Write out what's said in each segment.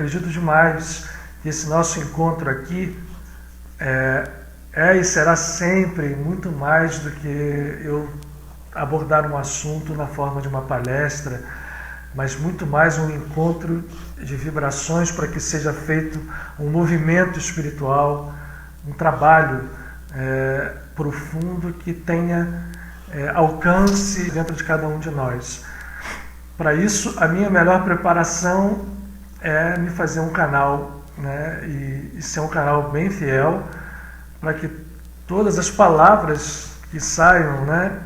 acredito demais que esse nosso encontro aqui e será sempre muito mais do que eu abordar um assunto na forma de uma palestra, mas muito mais um encontro de vibrações para que seja feito um movimento espiritual, um trabalho profundo que tenha alcance dentro de cada um de nós. Para isso, a minha melhor preparação é me fazer um canal, né, e ser um canal bem fiel, para que todas as palavras que saiam, né,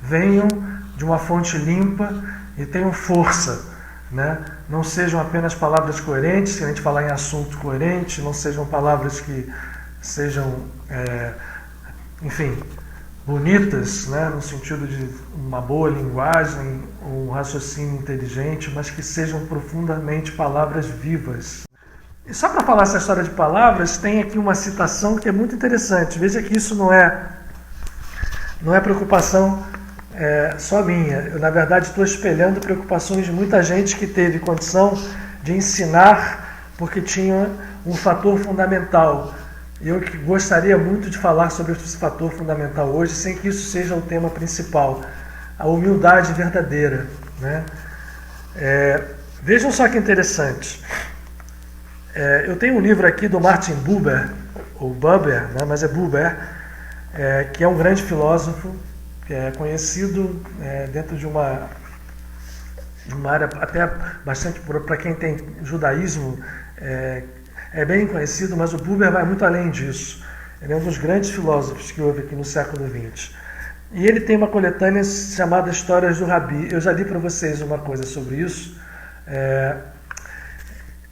venham de uma fonte limpa e tenham força, né? Não sejam apenas palavras coerentes, se a gente falar em assunto coerente, não sejam palavras que sejam, enfim, bonitas, né, no sentido de uma boa linguagem, um raciocínio inteligente, mas que sejam profundamente palavras vivas. E só para falar essa história de palavras, tem aqui uma citação que é muito interessante. Veja que isso não é preocupação só minha. Eu, na verdade, estou espelhando preocupações de muita gente que teve condição de ensinar porque tinha um fator fundamental. Eu gostaria muito de falar sobre esse fator fundamental hoje, sem que isso seja o tema principal, a humildade verdadeira, né? Vejam só que interessante. Eu tenho um livro aqui do Martin Buber, ou Buber, né? Mas é Buber, que é um grande filósofo, que é conhecido dentro de uma área até bastante, para quem tem judaísmo, é bem conhecido, mas o Buber vai muito além disso. Ele é um dos grandes filósofos que houve aqui no século XX. E ele tem uma coletânea chamada Histórias do Rabi. Eu já li para vocês uma coisa sobre isso.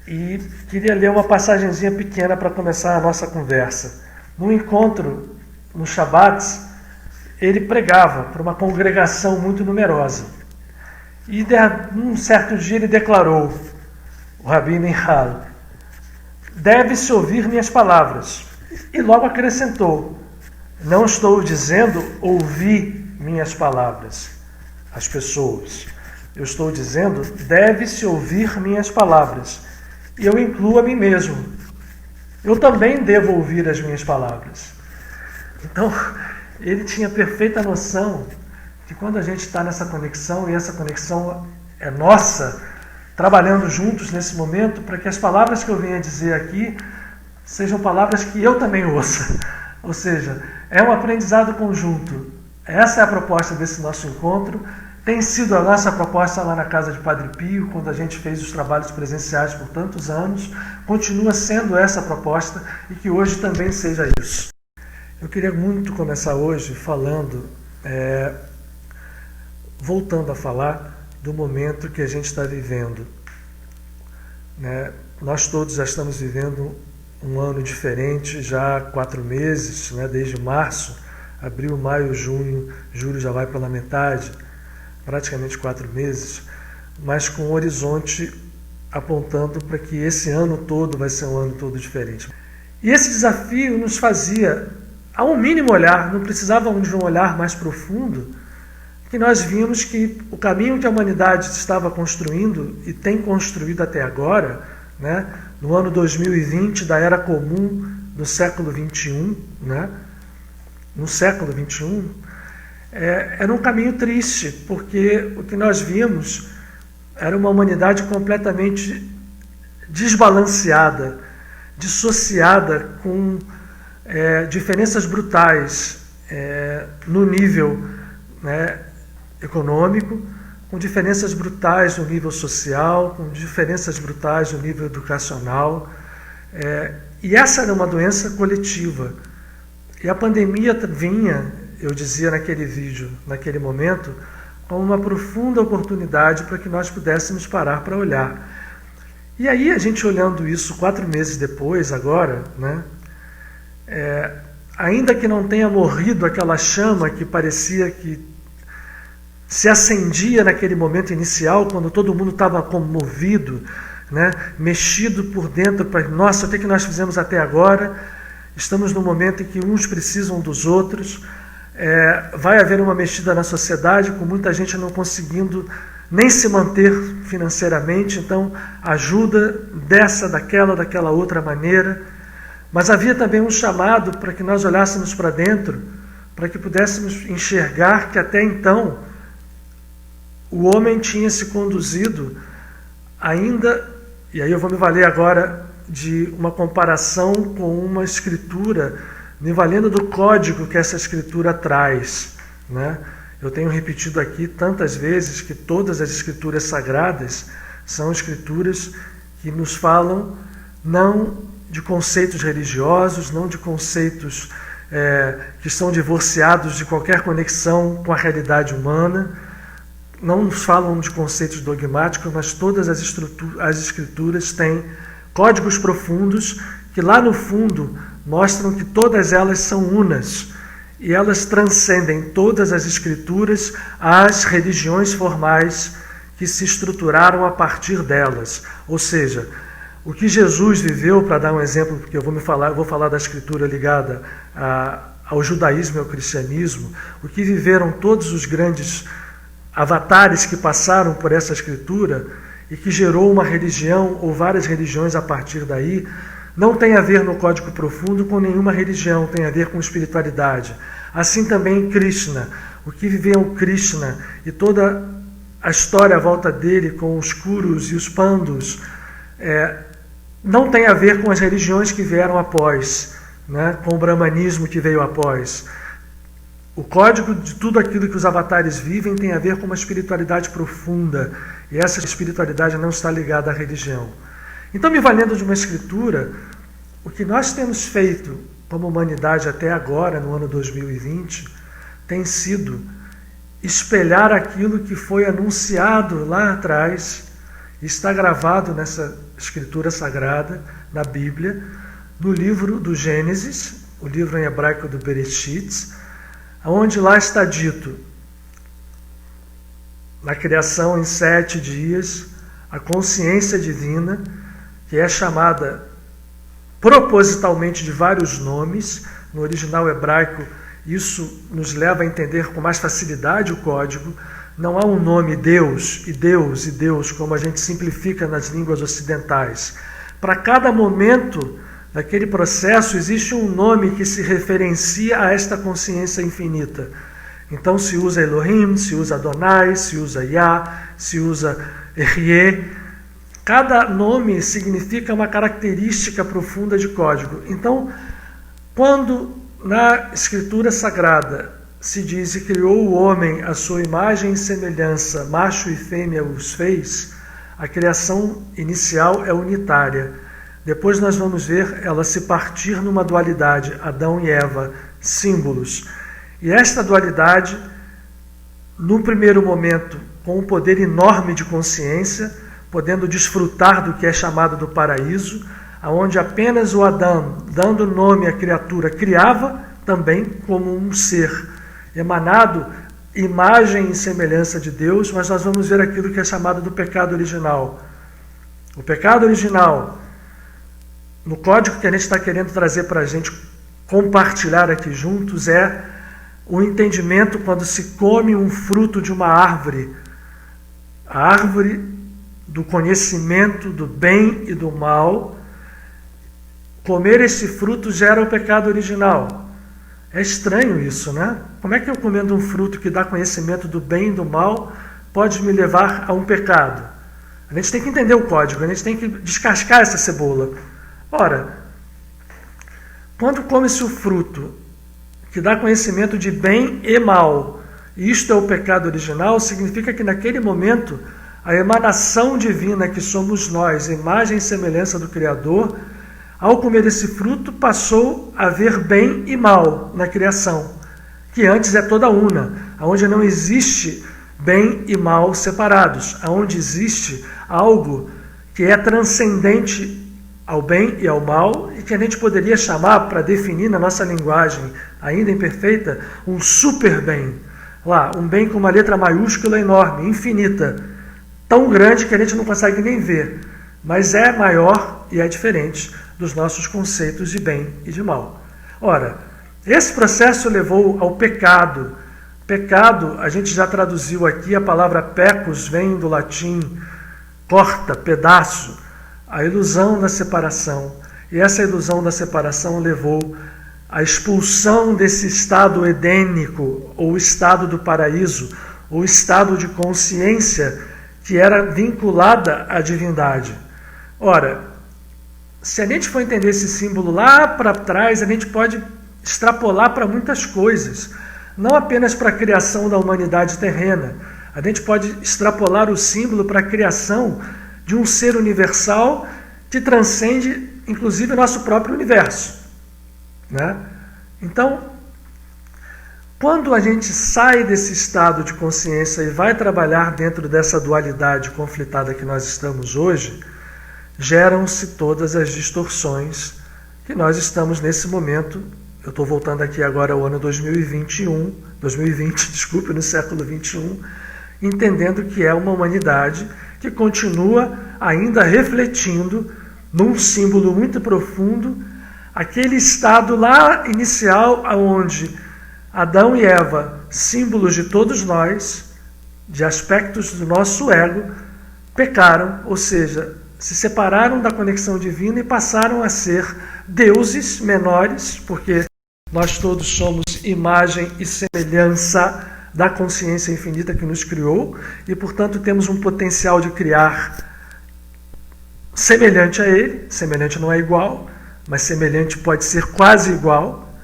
E queria ler uma passagenzinha pequena para começar a nossa conversa. Num encontro, no Shabat, ele pregava para uma congregação muito numerosa. E num certo dia ele declarou, o Rabi Nihal, deve-se ouvir minhas palavras. E logo acrescentou, não estou dizendo ouvir minhas palavras, as pessoas. Eu estou dizendo, deve-se ouvir minhas palavras. E eu incluo a mim mesmo. Eu também devo ouvir as minhas palavras. Então, ele tinha perfeita noção de quando a gente está nessa conexão, e essa conexão é nossa, trabalhando juntos nesse momento, para que as palavras que eu venha dizer aqui sejam palavras que eu também ouça. Ou seja, é um aprendizado conjunto. Essa é a proposta desse nosso encontro. Tem sido a nossa proposta lá na Casa de Padre Pio, quando a gente fez os trabalhos presenciais por tantos anos. Continua sendo essa a proposta e que hoje também seja isso. Eu queria muito começar hoje falando, voltando a falar do momento que a gente está vivendo. Né? Nós todos já estamos vivendo um ano diferente, já há 4 meses, né? Desde março, abril, maio, junho, julho já vai pela metade, praticamente 4 meses, mas com o horizonte apontando para que esse ano todo vai ser um ano todo diferente. E esse desafio nos fazia, a um mínimo olhar, não precisávamos de um olhar mais profundo, que nós vimos que o caminho que a humanidade estava construindo e tem construído até agora, né, no ano 2020 da Era Comum do século XXI, né, no século XXI, era um caminho triste, porque o que nós vimos era uma humanidade completamente desbalanceada, dissociada, com diferenças brutais no nível, né, econômico, com diferenças brutais no nível social, com diferenças brutais no nível educacional. E essa era uma doença coletiva. E a pandemia vinha, eu dizia naquele vídeo, naquele momento, como uma profunda oportunidade para que nós pudéssemos parar para olhar. E aí, a gente olhando isso 4 meses depois, agora, né, ainda que não tenha morrido aquela chama que parecia que se acendia naquele momento inicial, quando todo mundo estava comovido, né, mexido por dentro, para, nossa, o que nós fizemos até agora? Estamos num momento em que uns precisam dos outros, vai haver uma mexida na sociedade, com muita gente não conseguindo nem se manter financeiramente, então ajuda dessa, daquela outra maneira. Mas havia também um chamado para que nós olhássemos para dentro, para que pudéssemos enxergar que até então o homem tinha se conduzido ainda, e aí eu vou me valer agora de uma comparação com uma escritura, me valendo do código que essa escritura traz, né? Eu tenho repetido aqui tantas vezes que todas as escrituras sagradas são escrituras que nos falam não de conceitos religiosos, não de conceitos que estão divorciados de qualquer conexão com a realidade humana, não nos falam de conceitos dogmáticos, mas todas as escrituras têm códigos profundos que lá no fundo mostram que todas elas são unas e elas transcendem todas as escrituras às religiões formais que se estruturaram a partir delas. Ou seja, o que Jesus viveu, para dar um exemplo, porque eu vou falar da escritura ligada ao judaísmo e ao cristianismo, o que viveram todos os grandes avatares que passaram por essa escritura e que gerou uma religião ou várias religiões a partir daí, não tem a ver no código profundo com nenhuma religião, tem a ver com espiritualidade. Assim também Krishna, o que viveu Krishna e toda a história à volta dele com os Kurus e os Pandus, não tem a ver com as religiões que vieram após, né, com o brahmanismo que veio após. O código de tudo aquilo que os avatares vivem tem a ver com uma espiritualidade profunda, e essa espiritualidade não está ligada à religião. Então, me valendo de uma escritura, o que nós temos feito como humanidade até agora, no ano 2020, tem sido espelhar aquilo que foi anunciado lá atrás, e está gravado nessa escritura sagrada, na Bíblia, no livro do Gênesis, o livro em hebraico do Bereshit, onde lá está dito, na criação em 7 dias, a consciência divina, que é chamada propositalmente de vários nomes, no original hebraico isso nos leva a entender com mais facilidade o código, não há um nome Deus e Deus e Deus, como a gente simplifica nas línguas ocidentais. Para cada momento daquele processo existe um nome que se referencia a esta consciência infinita. Então se usa Elohim, se usa Adonai, se usa Yah, se usa Ehyeh. Cada nome significa uma característica profunda de código. Então, quando na Escritura Sagrada se diz e criou o homem à sua imagem e semelhança, macho e fêmea os fez, a criação inicial é unitária. Depois nós vamos ver ela se partir numa dualidade, Adão e Eva, símbolos. E esta dualidade, no primeiro momento, com um poder enorme de consciência, podendo desfrutar do que é chamado do paraíso, onde apenas o Adão, dando nome à criatura, criava também como um ser emanado, imagem e semelhança de Deus, mas nós vamos ver aquilo que é chamado do pecado original. O pecado original, no código que a gente está querendo trazer para a gente compartilhar aqui juntos, é o entendimento quando se come um fruto de uma árvore, a árvore do conhecimento do bem e do mal. Comer esse fruto gera o pecado original. É estranho isso, né? Como é que eu comendo um fruto que dá conhecimento do bem e do mal pode me levar a um pecado? A gente tem que entender o código, a gente tem que descascar essa cebola. Ora, quando come-se o fruto que dá conhecimento de bem e mal, e isto é o pecado original, significa que naquele momento a emanação divina que somos nós, a imagem e semelhança do Criador, ao comer esse fruto, passou a ver bem e mal na criação, que antes é toda una, onde não existe bem e mal separados, onde existe algo que é transcendente ao bem e ao mal, e que a gente poderia chamar, para definir na nossa linguagem ainda imperfeita, um super bem. Lá, um bem com uma letra maiúscula enorme, infinita, tão grande que a gente não consegue nem ver, mas é maior e é diferente dos nossos conceitos de bem e de mal. Ora, esse processo levou ao pecado Pecado, a gente já traduziu aqui, a palavra pecus vem do latim corta, pedaço, a ilusão da separação. E essa ilusão da separação levou à expulsão desse estado edênico, ou estado do paraíso, ou estado de consciência que era vinculada à divindade. Ora, se a gente for entender esse símbolo lá para trás, a gente pode extrapolar para muitas coisas, não apenas para a criação da humanidade terrena. A gente pode extrapolar o símbolo para a criação de um ser universal que transcende, inclusive, o nosso próprio universo, né? Então, quando a gente sai desse estado de consciência e vai trabalhar dentro dessa dualidade conflitada que nós estamos hoje, geram-se todas as distorções que nós estamos nesse momento. Eu estou voltando aqui agora ao ano 2020, no século XXI, entendendo que é uma humanidade que continua ainda refletindo num símbolo muito profundo aquele estado lá inicial onde Adão e Eva, símbolos de todos nós, de aspectos do nosso ego, pecaram, ou seja, se separaram da conexão divina e passaram a ser deuses menores, porque nós todos somos imagem e semelhança da consciência infinita que nos criou e, portanto, temos um potencial de criar semelhante a ele. Semelhante não é igual, mas semelhante pode ser quase igual.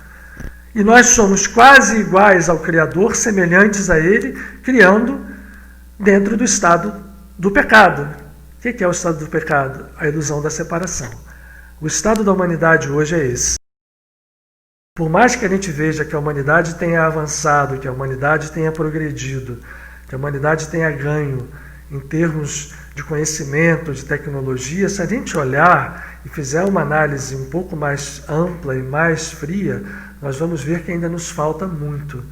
E nós somos quase iguais ao Criador, semelhantes a ele, criando dentro do estado do pecado. O que é o estado do pecado? A ilusão da separação. O estado da humanidade hoje é esse. Por mais que a gente veja que a humanidade tenha avançado, que a humanidade tenha progredido, que a humanidade tenha ganho em termos de conhecimento, de tecnologia, se a gente olhar e fizer uma análise um pouco mais ampla e mais fria, nós vamos ver que ainda nos falta muito.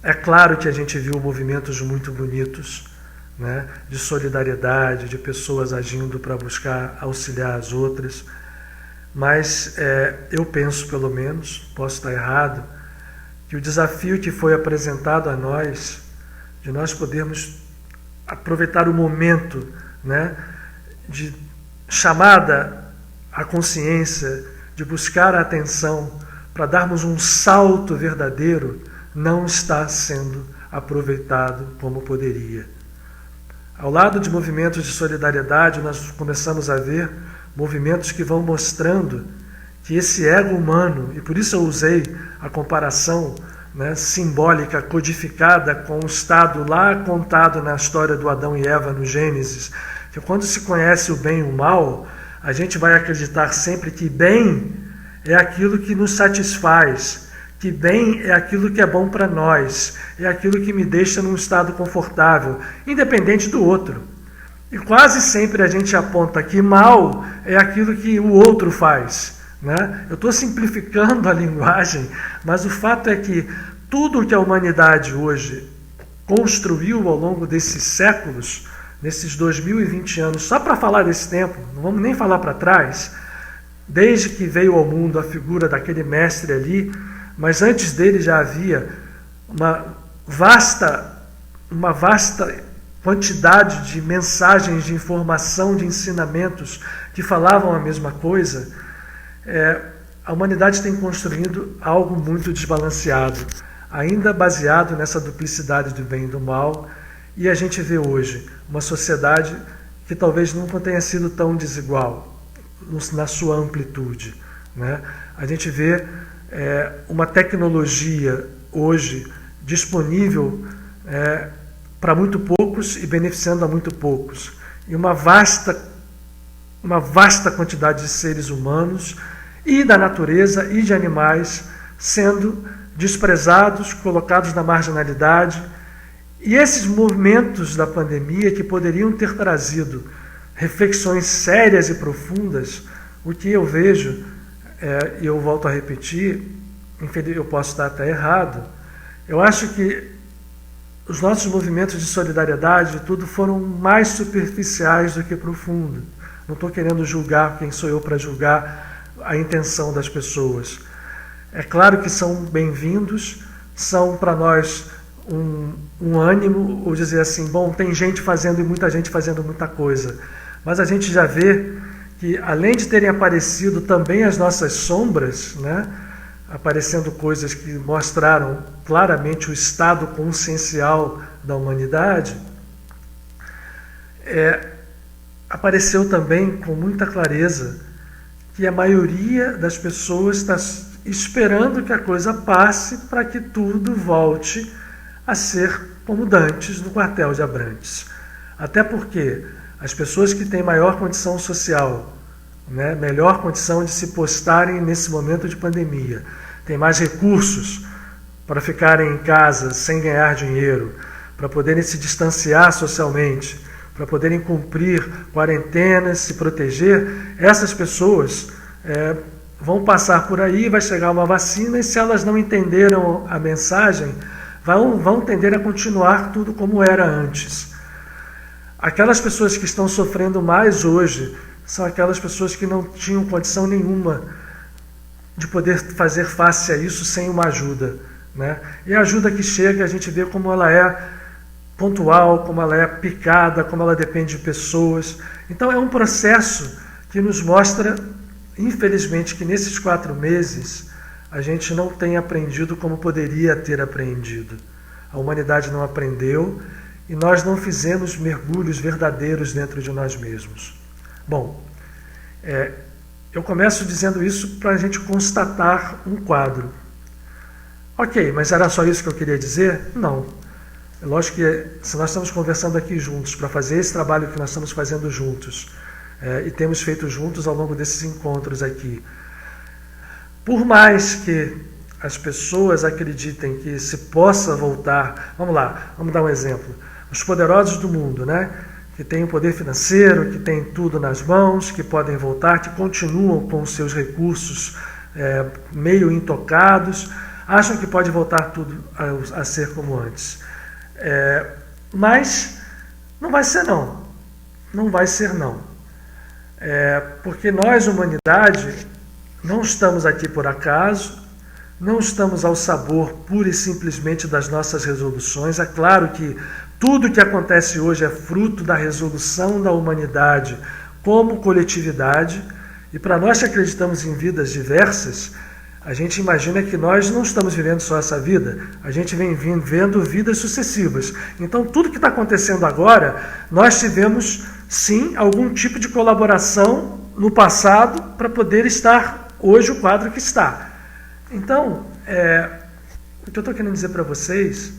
É claro que a gente viu movimentos muito bonitos, né, de solidariedade, de pessoas agindo para buscar auxiliar as outras, mas eu penso, pelo menos, posso estar errado, que o desafio que foi apresentado a nós, de nós podermos aproveitar o momento, né, de chamada à consciência, de buscar a atenção, para darmos um salto verdadeiro, não está sendo aproveitado como poderia. Ao lado de movimentos de solidariedade, nós começamos a ver movimentos que vão mostrando que esse ego humano, e por isso eu usei a comparação, né, simbólica, codificada com o estado lá contado na história do Adão e Eva no Gênesis, que quando se conhece o bem e o mal, a gente vai acreditar sempre que bem é aquilo que nos satisfaz, que bem é aquilo que é bom para nós, é aquilo que me deixa num estado confortável, independente do outro. E quase sempre a gente aponta que mal é aquilo que o outro faz, né? Eu estou simplificando a linguagem, mas o fato é que tudo que a humanidade hoje construiu ao longo desses séculos, nesses 2020 anos, só para falar desse tempo, não vamos nem falar para trás, desde que veio ao mundo a figura daquele mestre ali, mas antes dele já havia uma vasta quantidade de mensagens, de informação, de ensinamentos que falavam a mesma coisa. A humanidade tem construído algo muito desbalanceado, ainda baseado nessa duplicidade do bem e do mal, e a gente vê hoje uma sociedade que talvez nunca tenha sido tão desigual na sua amplitude, né? A gente vê uma tecnologia hoje disponível para muito poucos e beneficiando a muito poucos, e uma vasta quantidade de seres humanos e da natureza e de animais sendo desprezados, colocados na marginalidade. E esses movimentos da pandemia que poderiam ter trazido reflexões sérias e profundas, o que eu vejo, e eu volto a repetir, eu posso estar até errado, eu acho que os nossos movimentos de solidariedade tudo foram mais superficiais do que profundos. Não estou querendo julgar, quem sou eu para julgar a intenção das pessoas. É claro que são bem-vindos, são para nós um ânimo, ou dizer assim, bom, tem gente fazendo e muita gente fazendo muita coisa. Mas a gente já vê que, além de terem aparecido também as nossas sombras, né, aparecendo coisas que mostraram claramente o estado consciencial da humanidade, apareceu também com muita clareza que a maioria das pessoas está esperando que a coisa passe para que tudo volte a ser como dantes no quartel de Abrantes. Até porque as pessoas que têm maior condição social, né, melhor condição de se postarem nesse momento de pandemia, têm mais recursos para ficarem em casa sem ganhar dinheiro, para poderem se distanciar socialmente, para poderem cumprir quarentenas, se proteger, essas pessoas vão passar por aí, vai chegar uma vacina, e se elas não entenderam a mensagem, vão tender a continuar tudo como era antes. Aquelas pessoas que estão sofrendo mais hoje são aquelas pessoas que não tinham condição nenhuma de poder fazer face a isso sem uma ajuda, né? E a ajuda que chega, a gente vê como ela é pontual, como ela é picada, como ela depende de pessoas. Então é um processo que nos mostra, infelizmente, que nesses 4 meses a gente não tem aprendido como poderia ter aprendido. A humanidade não aprendeu e nós não fizemos mergulhos verdadeiros dentro de nós mesmos. Bom, eu começo dizendo isso para a gente constatar um quadro. Ok, mas era só isso que eu queria dizer? Não. É lógico que se nós estamos conversando aqui juntos para fazer esse trabalho que nós estamos fazendo juntos, e temos feito juntos ao longo desses encontros aqui, por mais que as pessoas acreditem que se possa voltar, vamos lá, vamos dar um exemplo, os poderosos do mundo, né, que têm o poder financeiro, que têm tudo nas mãos, que podem voltar, que continuam com os seus recursos meio intocados, acham que pode voltar tudo a ser como antes. Mas não vai ser não. Não vai ser não. Porque nós, humanidade, não estamos aqui por acaso, não estamos ao sabor pura e simplesmente das nossas resoluções. É claro que tudo que acontece hoje é fruto da resolução da humanidade como coletividade, e para nós que acreditamos em vidas diversas, a gente imagina que nós não estamos vivendo só essa vida, a gente vem vivendo vidas sucessivas. Então, tudo que está acontecendo agora, nós tivemos, sim, algum tipo de colaboração no passado para poder estar hoje o quadro que está. Então, o que eu estou querendo dizer para vocês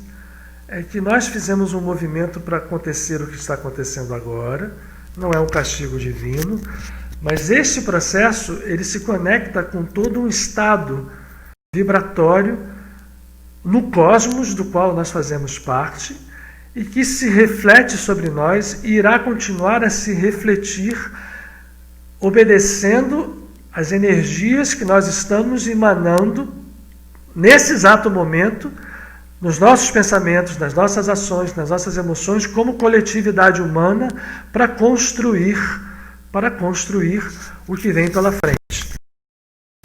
é que nós fizemos um movimento para acontecer o que está acontecendo agora, não é um castigo divino, mas este processo, ele se conecta com todo um estado vibratório no cosmos do qual nós fazemos parte e que se reflete sobre nós e irá continuar a se refletir obedecendo às energias que nós estamos emanando nesse exato momento, nos nossos pensamentos, nas nossas ações, nas nossas emoções, como coletividade humana, para construir o que vem pela frente.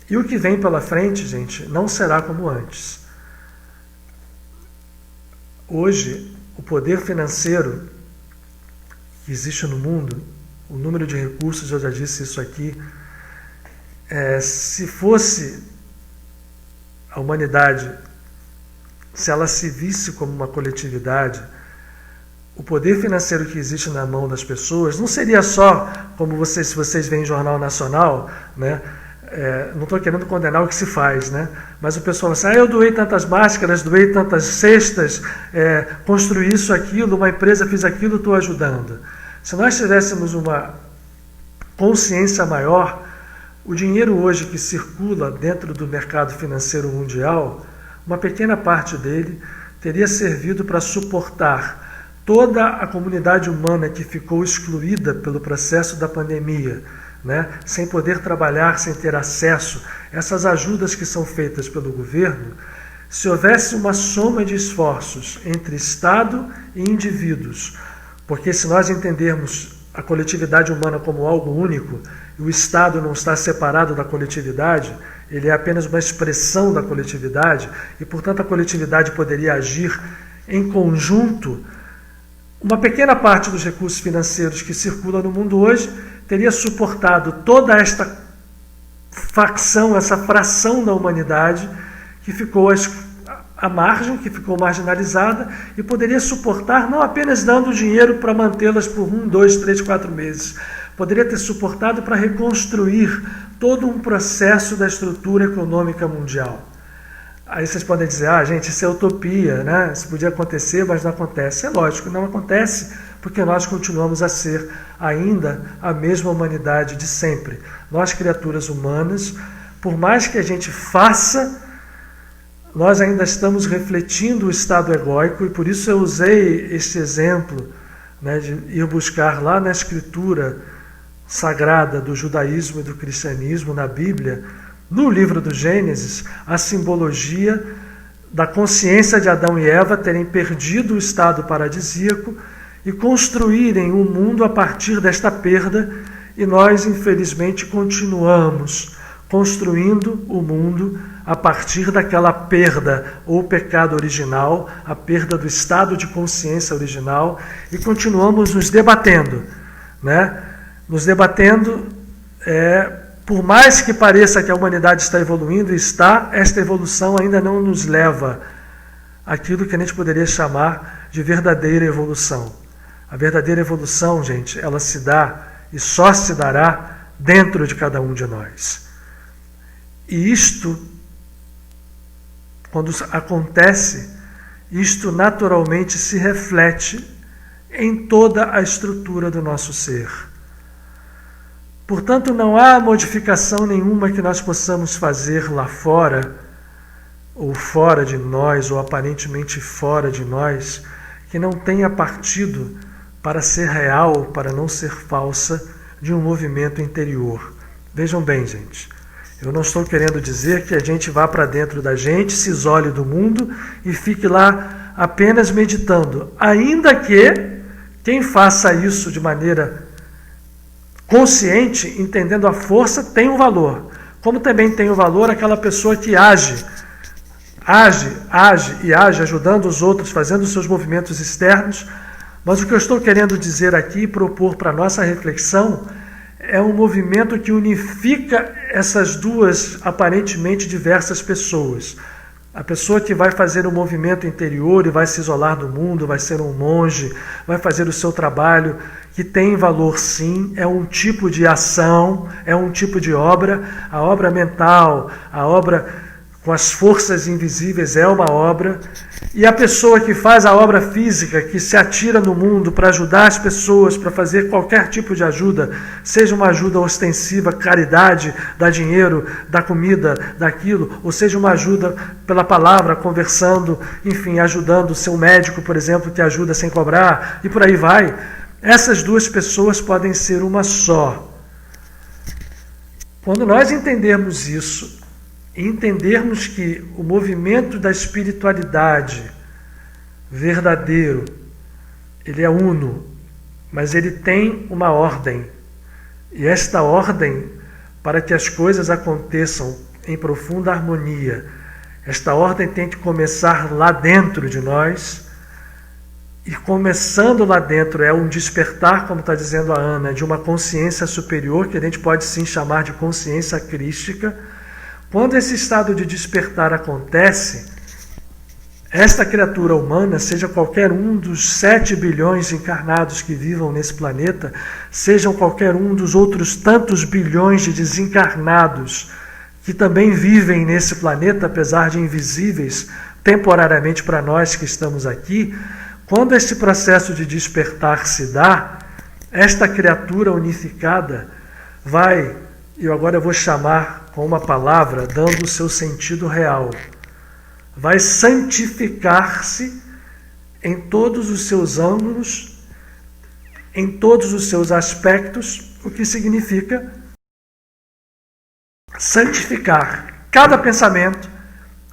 E o que vem pela frente, gente, não será como antes. Hoje, o poder financeiro que existe no mundo, o número de recursos, eu já disse isso aqui, se fosse a humanidade, se ela se visse como uma coletividade, o poder financeiro que existe na mão das pessoas não seria só, como se vocês veem em Jornal Nacional, né? Não estou querendo condenar o que se faz, né? Mas o pessoal fala assim, eu doei tantas máscaras, doei tantas cestas, construí isso, aquilo, uma empresa fez aquilo, estou ajudando. Se nós tivéssemos uma consciência maior, o dinheiro hoje que circula dentro do mercado financeiro mundial, uma pequena parte dele teria servido para suportar toda a comunidade humana que ficou excluída pelo processo da pandemia, né? Sem poder trabalhar, sem ter acesso. Essas ajudas que são feitas pelo governo, se houvesse uma soma de esforços entre Estado e indivíduos, porque se nós entendermos a coletividade humana como algo único, e o Estado não está separado da coletividade, ele é apenas uma expressão da coletividade, e, portanto, a coletividade poderia agir em conjunto, uma pequena parte dos recursos financeiros que circulam no mundo hoje teria suportado toda esta facção, essa fração da humanidade que ficou à margem, que ficou marginalizada, e poderia suportar não apenas dando dinheiro para mantê-las por 1, 2, 3, 4 meses, poderia ter suportado para reconstruir todo um processo da estrutura econômica mundial. Aí vocês podem dizer, gente, isso é utopia, né? Isso podia acontecer, mas não acontece. É lógico, não acontece, porque nós continuamos a ser ainda a mesma humanidade de sempre. Nós, criaturas humanas, por mais que a gente faça, nós ainda estamos refletindo o estado egóico, e por isso eu usei este exemplo, né, de ir buscar lá na escritura sagrada do judaísmo e do cristianismo, na Bíblia, no livro do Gênesis, a simbologia da consciência de Adão e Eva terem perdido o estado paradisíaco e construírem um mundo a partir desta perda, e nós, infelizmente, continuamos construindo o mundo a partir daquela perda ou pecado original, a perda do estado de consciência original, e continuamos nos debatendo, né? Nos debatendo, por mais que pareça que a humanidade está evoluindo, esta evolução ainda não nos leva àquilo que a gente poderia chamar de verdadeira evolução. A verdadeira evolução, gente, ela se dá e só se dará dentro de cada um de nós. E isto, quando acontece, isto naturalmente se reflete em toda a estrutura do nosso ser. Portanto, não há modificação nenhuma que nós possamos fazer lá fora, ou fora de nós, ou aparentemente fora de nós, que não tenha partido para ser real, para não ser falsa, de um movimento interior. Vejam bem, gente, eu não estou querendo dizer que a gente vá para dentro da gente, se isole do mundo e fique lá apenas meditando, ainda que quem faça isso de maneira consciente, entendendo a força, tem um valor. Como também tem o valor aquela pessoa que age, ajudando os outros, fazendo os seus movimentos externos. Mas o que eu estou querendo dizer aqui, propor para a nossa reflexão, é um movimento que unifica essas duas aparentemente diversas pessoas. A pessoa que vai fazer um movimento interior e vai se isolar do mundo, vai ser um monge, vai fazer o seu trabalho, que tem valor sim, é um tipo de ação, é um tipo de obra. A obra mental, a obra com as forças invisíveis é uma obra. E a pessoa que faz a obra física, que se atira no mundo para ajudar as pessoas, para fazer qualquer tipo de ajuda, seja uma ajuda ostensiva, caridade, dar dinheiro, dar comida, daquilo, ou seja uma ajuda pela palavra, conversando, enfim, ajudando o seu médico, por exemplo, que ajuda sem cobrar, e por aí vai. Essas duas pessoas podem ser uma só. Quando nós entendermos isso, e entendermos que o movimento da espiritualidade verdadeiro, ele é uno, mas ele tem uma ordem. E esta ordem, para que as coisas aconteçam em profunda harmonia, esta ordem tem que começar lá dentro de nós. E começando lá dentro é um despertar, como está dizendo a Ana, de uma consciência superior, que a gente pode sim chamar de consciência crística. Quando esse estado de despertar acontece, esta criatura humana, seja qualquer um dos 7 bilhões encarnados que vivam nesse planeta, sejam qualquer um dos outros tantos bilhões de desencarnados que também vivem nesse planeta, apesar de invisíveis temporariamente para nós que estamos aqui, quando este processo de despertar se dá, esta criatura unificada vai, e agora eu vou chamar com uma palavra, dando o seu sentido real, vai santificar-se em todos os seus ângulos, em todos os seus aspectos, o que significa santificar cada pensamento,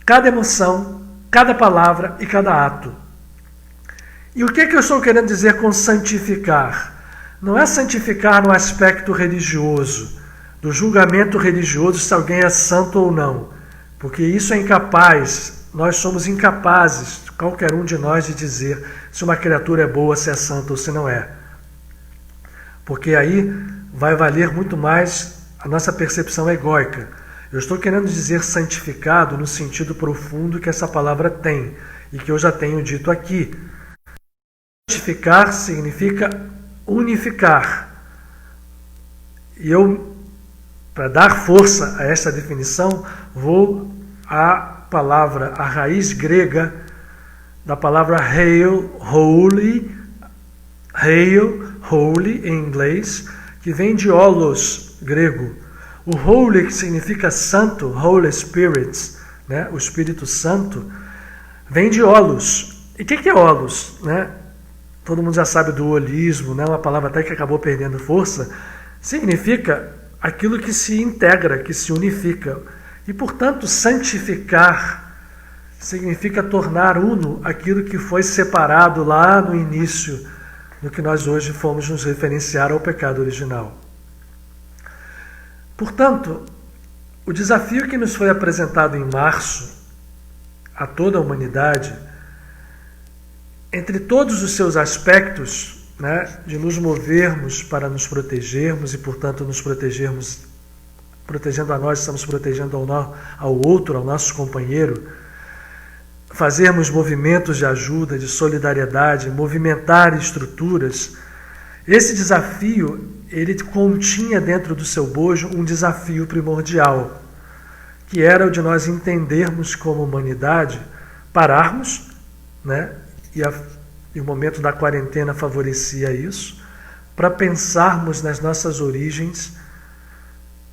cada emoção, cada palavra e cada ato. E o que eu estou querendo dizer com santificar? Não é santificar no aspecto religioso, do julgamento religioso se alguém é santo ou não, porque isso é incapaz, nós somos incapazes, qualquer um de nós, de dizer se uma criatura é boa, se é santa ou se não é. Porque aí vai valer muito mais a nossa percepção egóica. Eu estou querendo dizer santificado no sentido profundo que essa palavra tem e que eu já tenho dito aqui. Santificar significa unificar. E eu, para dar força a essa definição, vou à palavra, a raiz grega da palavra hail, holy em inglês, que vem de holos, grego. O holy, que significa santo, Holy Spirit, né? O Espírito Santo, vem de holos. E o que é holos? Né? Todo mundo já sabe do holismo, né? Uma palavra até que acabou perdendo força. Significa aquilo que se integra, que se unifica. E, portanto, santificar significa tornar uno aquilo que foi separado lá no início, no que nós hoje fomos nos referenciar ao pecado original. Portanto, o desafio que nos foi apresentado em março a toda a humanidade, entre todos os seus aspectos, né, de nos movermos para nos protegermos e, portanto, nos protegermos, protegendo a nós, estamos protegendo ao outro, ao nosso companheiro, fazermos movimentos de ajuda, de solidariedade, movimentar estruturas. Esse desafio, ele continha dentro do seu bojo um desafio primordial, que era o de nós entendermos como humanidade, pararmos, né? E o momento da quarentena favorecia isso, para pensarmos nas nossas origens,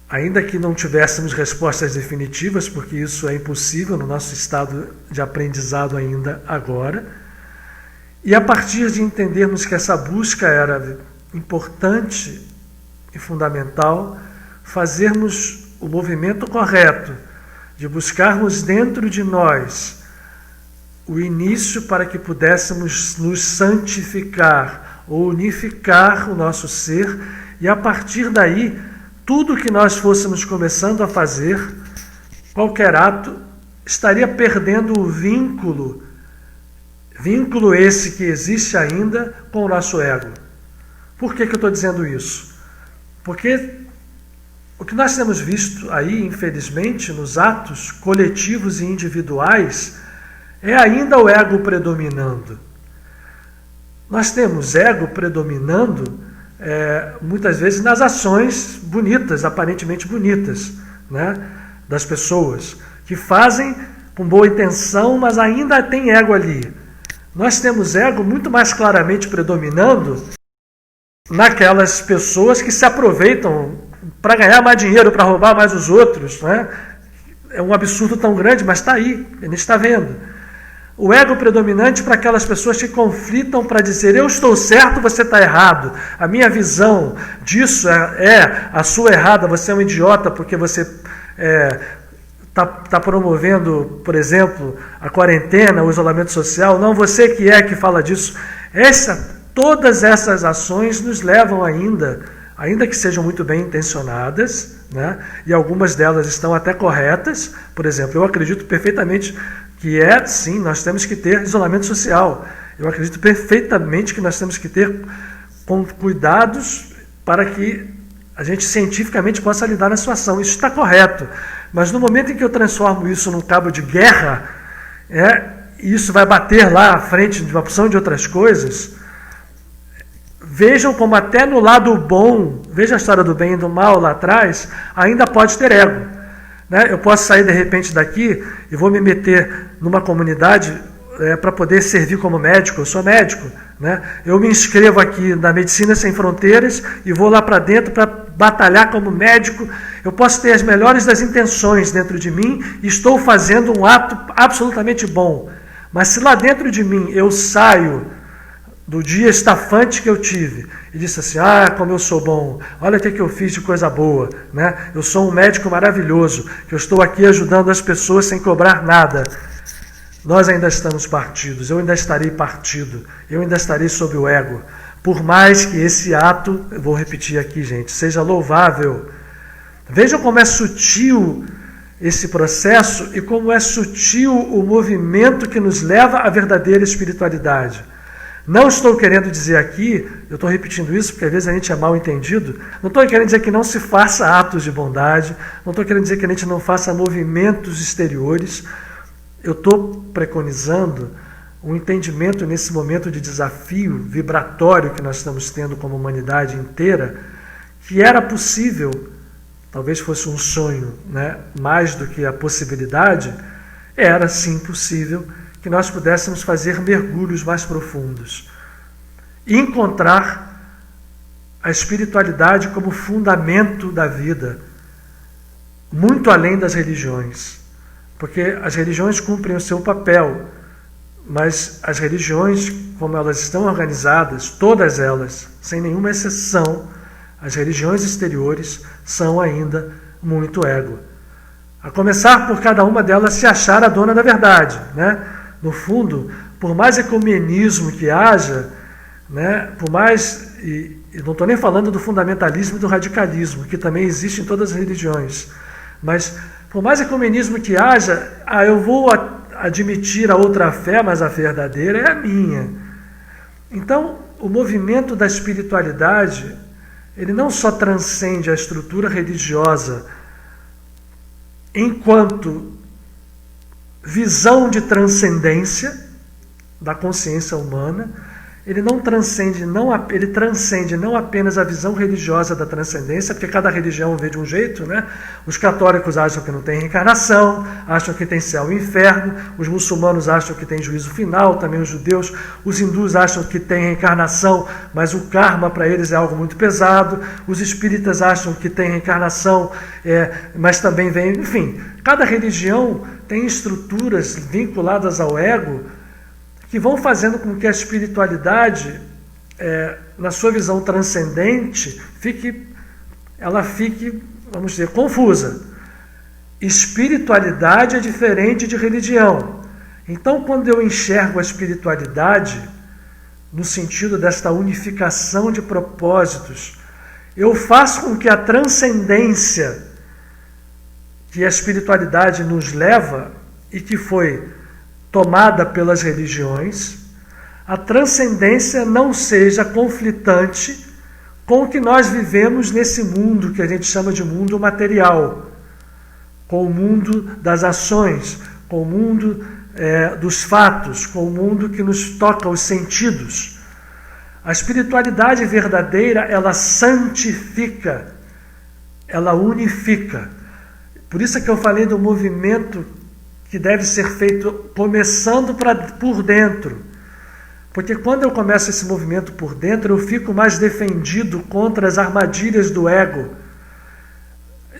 ainda que não tivéssemos respostas definitivas, porque isso é impossível no nosso estado de aprendizado ainda agora, e a partir de entendermos que essa busca era importante e fundamental, fazermos o movimento correto de buscarmos dentro de nós o início para que pudéssemos nos santificar ou unificar o nosso ser, e a partir daí, tudo que nós fôssemos começando a fazer, qualquer ato, estaria perdendo o vínculo esse que existe ainda com o nosso ego. Por que eu estou dizendo isso? Porque o que nós temos visto aí, infelizmente, nos atos coletivos e individuais, é ainda o ego predominando. Nós temos ego predominando muitas vezes nas ações bonitas, aparentemente bonitas, né, das pessoas, que fazem com boa intenção, mas ainda tem ego ali. Nós temos ego muito mais claramente predominando naquelas pessoas que se aproveitam para ganhar mais dinheiro, para roubar mais os outros, né? É um absurdo tão grande, mas está aí, a gente está vendo. O ego predominante para aquelas pessoas que conflitam para dizer: eu estou certo, você está errado. A minha visão disso é a sua errada, você é um idiota porque você está promovendo, por exemplo, a quarentena, o isolamento social. Não, você que fala disso. Todas essas ações nos levam ainda que sejam muito bem intencionadas, né? E algumas delas estão até corretas. Por exemplo, eu acredito perfeitamente que sim, nós temos que ter isolamento social. Eu acredito perfeitamente que nós temos que ter cuidados para que a gente cientificamente possa lidar na situação. Isso está correto. Mas no momento em que eu transformo isso num cabo de guerra, e isso vai bater lá à frente de uma opção de outras coisas, vejam como até no lado bom, veja a história do bem e do mal lá atrás, ainda pode ter ego. Eu posso sair de repente daqui e vou me meter numa comunidade para poder servir como médico. Eu sou médico, né? Eu me inscrevo aqui na Medicina Sem Fronteiras e vou lá para dentro para batalhar como médico. Eu posso ter as melhores das intenções dentro de mim e estou fazendo um ato absolutamente bom. Mas se lá dentro de mim eu saio do dia estafante que eu tive e disse assim: como eu sou bom, olha o que eu fiz de coisa boa, né? Eu sou um médico maravilhoso, que eu estou aqui ajudando as pessoas sem cobrar nada. Nós ainda estamos partidos, eu ainda estarei partido, eu ainda estarei sob o ego. Por mais que esse ato, eu vou repetir aqui, gente, seja louvável, Vejam como é sutil esse processo e como é sutil o movimento que nos leva à verdadeira espiritualidade. Não estou querendo dizer aqui, eu estou repetindo isso porque às vezes a gente é mal entendido, não estou querendo dizer que não se faça atos de bondade, não estou querendo dizer que a gente não faça movimentos exteriores. Eu estou preconizando um entendimento nesse momento de desafio vibratório que nós estamos tendo como humanidade inteira, que era possível, talvez fosse um sonho, né, mais do que a possibilidade, era sim possível que nós pudéssemos fazer mergulhos mais profundos e encontrar a espiritualidade como fundamento da vida, muito além das religiões. Porque as religiões cumprem o seu papel, mas as religiões, como elas estão organizadas, todas elas, sem nenhuma exceção, as religiões exteriores são ainda muito ego. A começar por cada uma delas se achar a dona da verdade, né? No fundo, por mais ecumenismo que haja, né, por mais, e não estou nem falando do fundamentalismo e do radicalismo, que também existe em todas as religiões, mas por mais ecumenismo que haja, eu vou admitir a outra fé, mas a verdadeira é a minha. Então, o movimento da espiritualidade, ele não só transcende a estrutura religiosa enquanto visão de transcendência da consciência humana, ele transcende não apenas a visão religiosa da transcendência, porque cada religião vê de um jeito, né? Os católicos acham que não tem reencarnação, acham que tem céu e inferno, os muçulmanos acham que tem juízo final, também os judeus, os hindus acham que tem reencarnação, mas o karma para eles é algo muito pesado, os espíritas acham que tem reencarnação, mas também vem, enfim, cada religião tem estruturas vinculadas ao ego que vão fazendo com que a espiritualidade, na sua visão transcendente, fique, vamos dizer, confusa. Espiritualidade é diferente de religião. Então, quando eu enxergo a espiritualidade, no sentido desta unificação de propósitos, eu faço com que a transcendência que a espiritualidade nos leva e que foi tomada pelas religiões, a transcendência não seja conflitante com o que nós vivemos nesse mundo que a gente chama de mundo material, com o mundo das ações, com o mundo dos fatos, com o mundo que nos toca os sentidos. A espiritualidade verdadeira, ela santifica, ela unifica. Por isso é que eu falei do movimento que deve ser feito começando por dentro. Porque quando eu começo esse movimento por dentro, eu fico mais defendido contra as armadilhas do ego,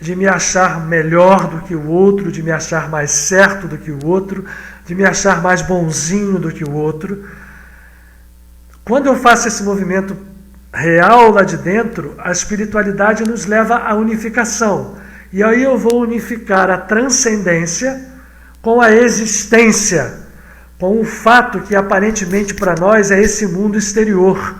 de me achar melhor do que o outro, de me achar mais certo do que o outro, de me achar mais bonzinho do que o outro. Quando eu faço esse movimento real lá de dentro, a espiritualidade nos leva à unificação. E aí eu vou unificar a transcendência com a existência, com o fato que aparentemente para nós é esse mundo exterior,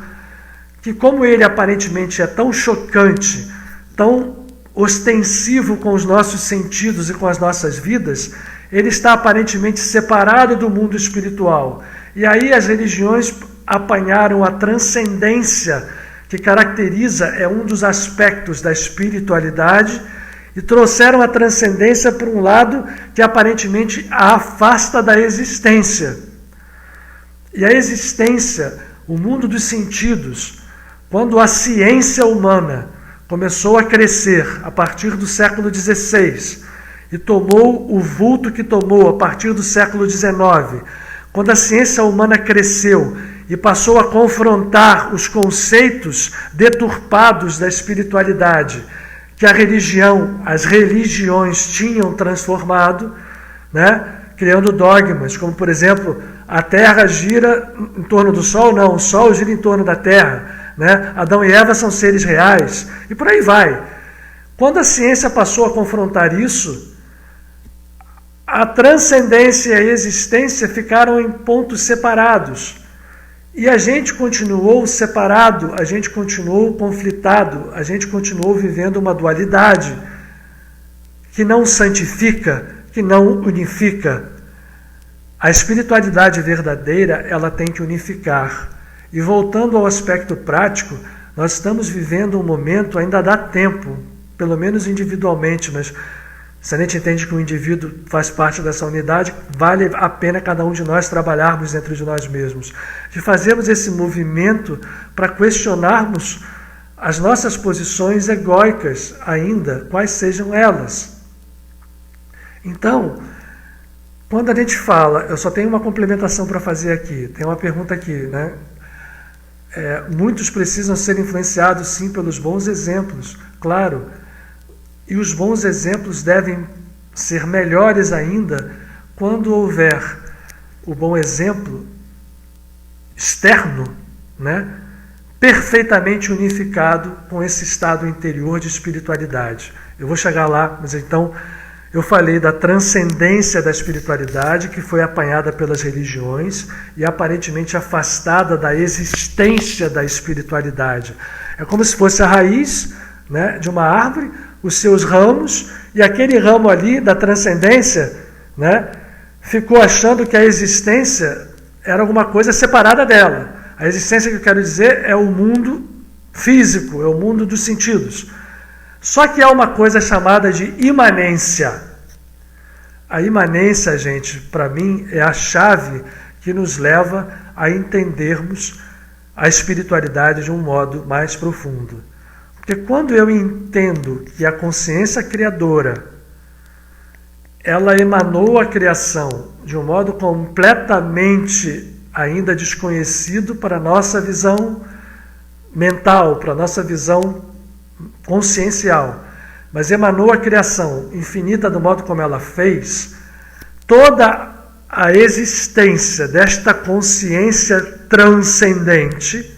que como ele aparentemente é tão chocante, tão ostensivo com os nossos sentidos e com as nossas vidas, ele está aparentemente separado do mundo espiritual. E aí as religiões apanharam a transcendência, que caracteriza, um dos aspectos da espiritualidade, e trouxeram a transcendência para um lado que aparentemente a afasta da existência. E a existência, o mundo dos sentidos, quando a ciência humana começou a crescer a partir do século XVI e tomou o vulto que tomou a partir do século XIX, quando a ciência humana cresceu e passou a confrontar os conceitos deturpados da espiritualidade, que as religiões tinham transformado, né? Criando dogmas, como por exemplo, a Terra gira em torno do Sol, não, o Sol gira em torno da Terra, né? Adão e Eva são seres reais, e por aí vai. Quando a ciência passou a confrontar isso, a transcendência e a existência ficaram em pontos separados. E a gente continuou separado, a gente continuou conflitado, a gente continuou vivendo uma dualidade que não santifica, que não unifica. A espiritualidade verdadeira, ela tem que unificar. E voltando ao aspecto prático, nós estamos vivendo um momento, ainda dá tempo, pelo menos individualmente, mas se a gente entende que o indivíduo faz parte dessa unidade, vale a pena cada um de nós trabalharmos dentro de nós mesmos, de fazermos esse movimento para questionarmos as nossas posições egóicas ainda, quais sejam elas. Então, quando a gente fala, eu só tenho uma complementação para fazer aqui, tem uma pergunta aqui, né? Muitos precisam ser influenciados, sim, pelos bons exemplos, claro, e os bons exemplos devem ser melhores ainda quando houver o bom exemplo externo, né, perfeitamente unificado com esse estado interior de espiritualidade. Eu vou chegar lá, mas então eu falei da transcendência da espiritualidade que foi apanhada pelas religiões e aparentemente afastada da existência da espiritualidade. É como se fosse a raiz, né, de uma árvore, os seus ramos, e aquele ramo ali da transcendência, né, ficou achando que a existência era alguma coisa separada dela. A existência que eu quero dizer é o mundo físico, é o mundo dos sentidos. Só que há uma coisa chamada de imanência. A imanência, gente, para mim, é a chave que nos leva a entendermos a espiritualidade de um modo mais profundo. Porque quando eu entendo que a consciência criadora, ela emanou a criação de um modo completamente ainda desconhecido para a nossa visão mental, para a nossa visão consciencial, mas emanou a criação infinita do modo como ela fez, toda a existência desta consciência transcendente,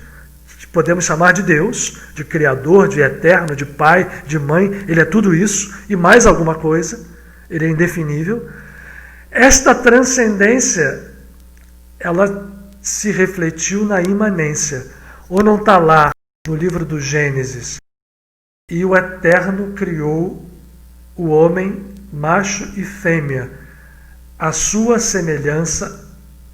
que podemos chamar de Deus, de Criador, de Eterno, de Pai, de Mãe, Ele é tudo isso e mais alguma coisa, Ele é indefinível. Esta transcendência, ela se refletiu na imanência, ou não está lá no livro do Gênesis, e o Eterno criou o homem, macho e fêmea, a sua semelhança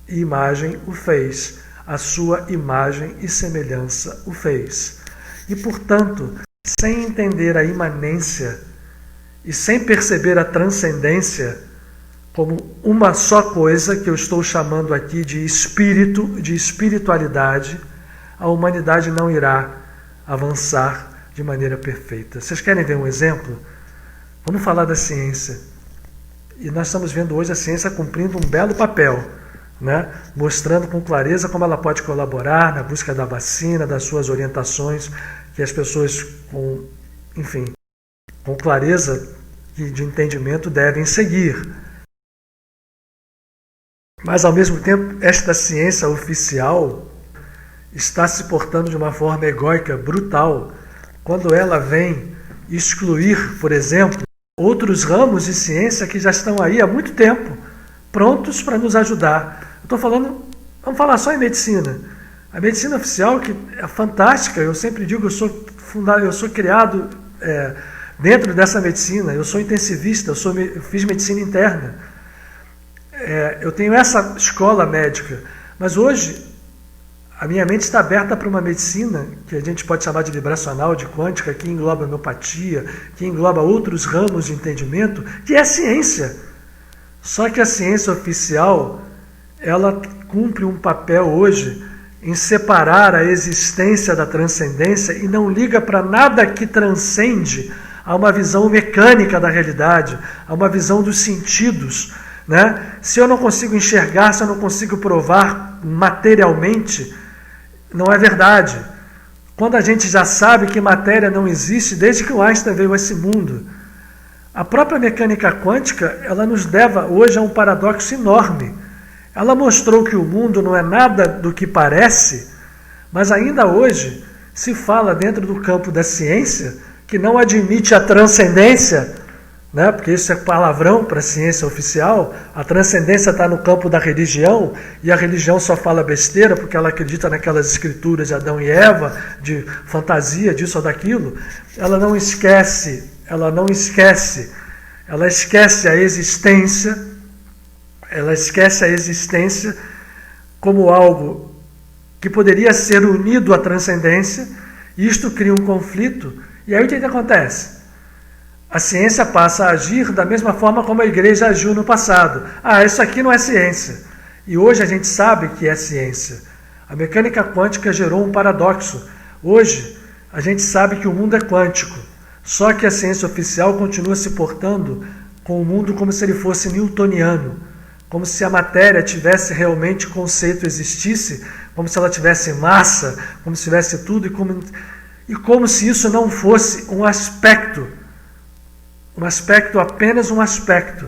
e imagem o fez, a sua imagem e semelhança o fez. E, portanto, sem entender a imanência e sem perceber a transcendência como uma só coisa, que eu estou chamando aqui de espírito, de espiritualidade, a humanidade não irá avançar de maneira perfeita. Vocês querem ver um exemplo? Vamos falar da ciência. E nós estamos vendo hoje a ciência cumprindo um belo papel, né? Mostrando com clareza como ela pode colaborar na busca da vacina, das suas orientações, que as pessoas com clareza de entendimento devem seguir. Mas, ao mesmo tempo, esta ciência oficial está se portando de uma forma egóica, brutal, quando ela vem excluir, por exemplo, outros ramos de ciência que já estão aí há muito tempo, prontos para nos ajudar. Eu estou falando, vamos falar só em medicina. A medicina oficial, que é fantástica, eu sempre digo, eu sou criado dentro dessa medicina, eu sou intensivista, eu fiz medicina interna. Eu tenho essa escola médica, mas hoje a minha mente está aberta para uma medicina que a gente pode chamar de vibracional, de quântica, que engloba homeopatia, que engloba outros ramos de entendimento, que é a ciência. Só que a ciência oficial, ela cumpre um papel hoje em separar a existência da transcendência e não liga para nada que transcende a uma visão mecânica da realidade, a uma visão dos sentidos, né? Se eu não consigo enxergar, se eu não consigo provar materialmente, não é verdade. Quando a gente já sabe que matéria não existe, desde que o Einstein veio a esse mundo, a própria mecânica quântica, ela nos leva hoje a um paradoxo enorme. Ela mostrou que o mundo não é nada do que parece, mas ainda hoje se fala dentro do campo da ciência que não admite a transcendência, né? Porque isso é palavrão para a ciência oficial. A transcendência está no campo da religião, e a religião só fala besteira porque ela acredita naquelas escrituras de Adão e Eva, de fantasia, disso ou daquilo. Ela não esquece ela esquece a existência como algo que poderia ser unido à transcendência, e isto cria um conflito, e aí o que acontece? A ciência passa a agir da mesma forma como a igreja agiu no passado. Isso aqui não é ciência. E hoje a gente sabe que é ciência. A mecânica quântica gerou um paradoxo. Hoje a gente sabe que o mundo é quântico, só que a ciência oficial continua se portando com o mundo como se ele fosse newtoniano, como se a matéria tivesse realmente conceito, existisse, como se ela tivesse massa, como se tivesse tudo, e como se isso não fosse apenas um aspecto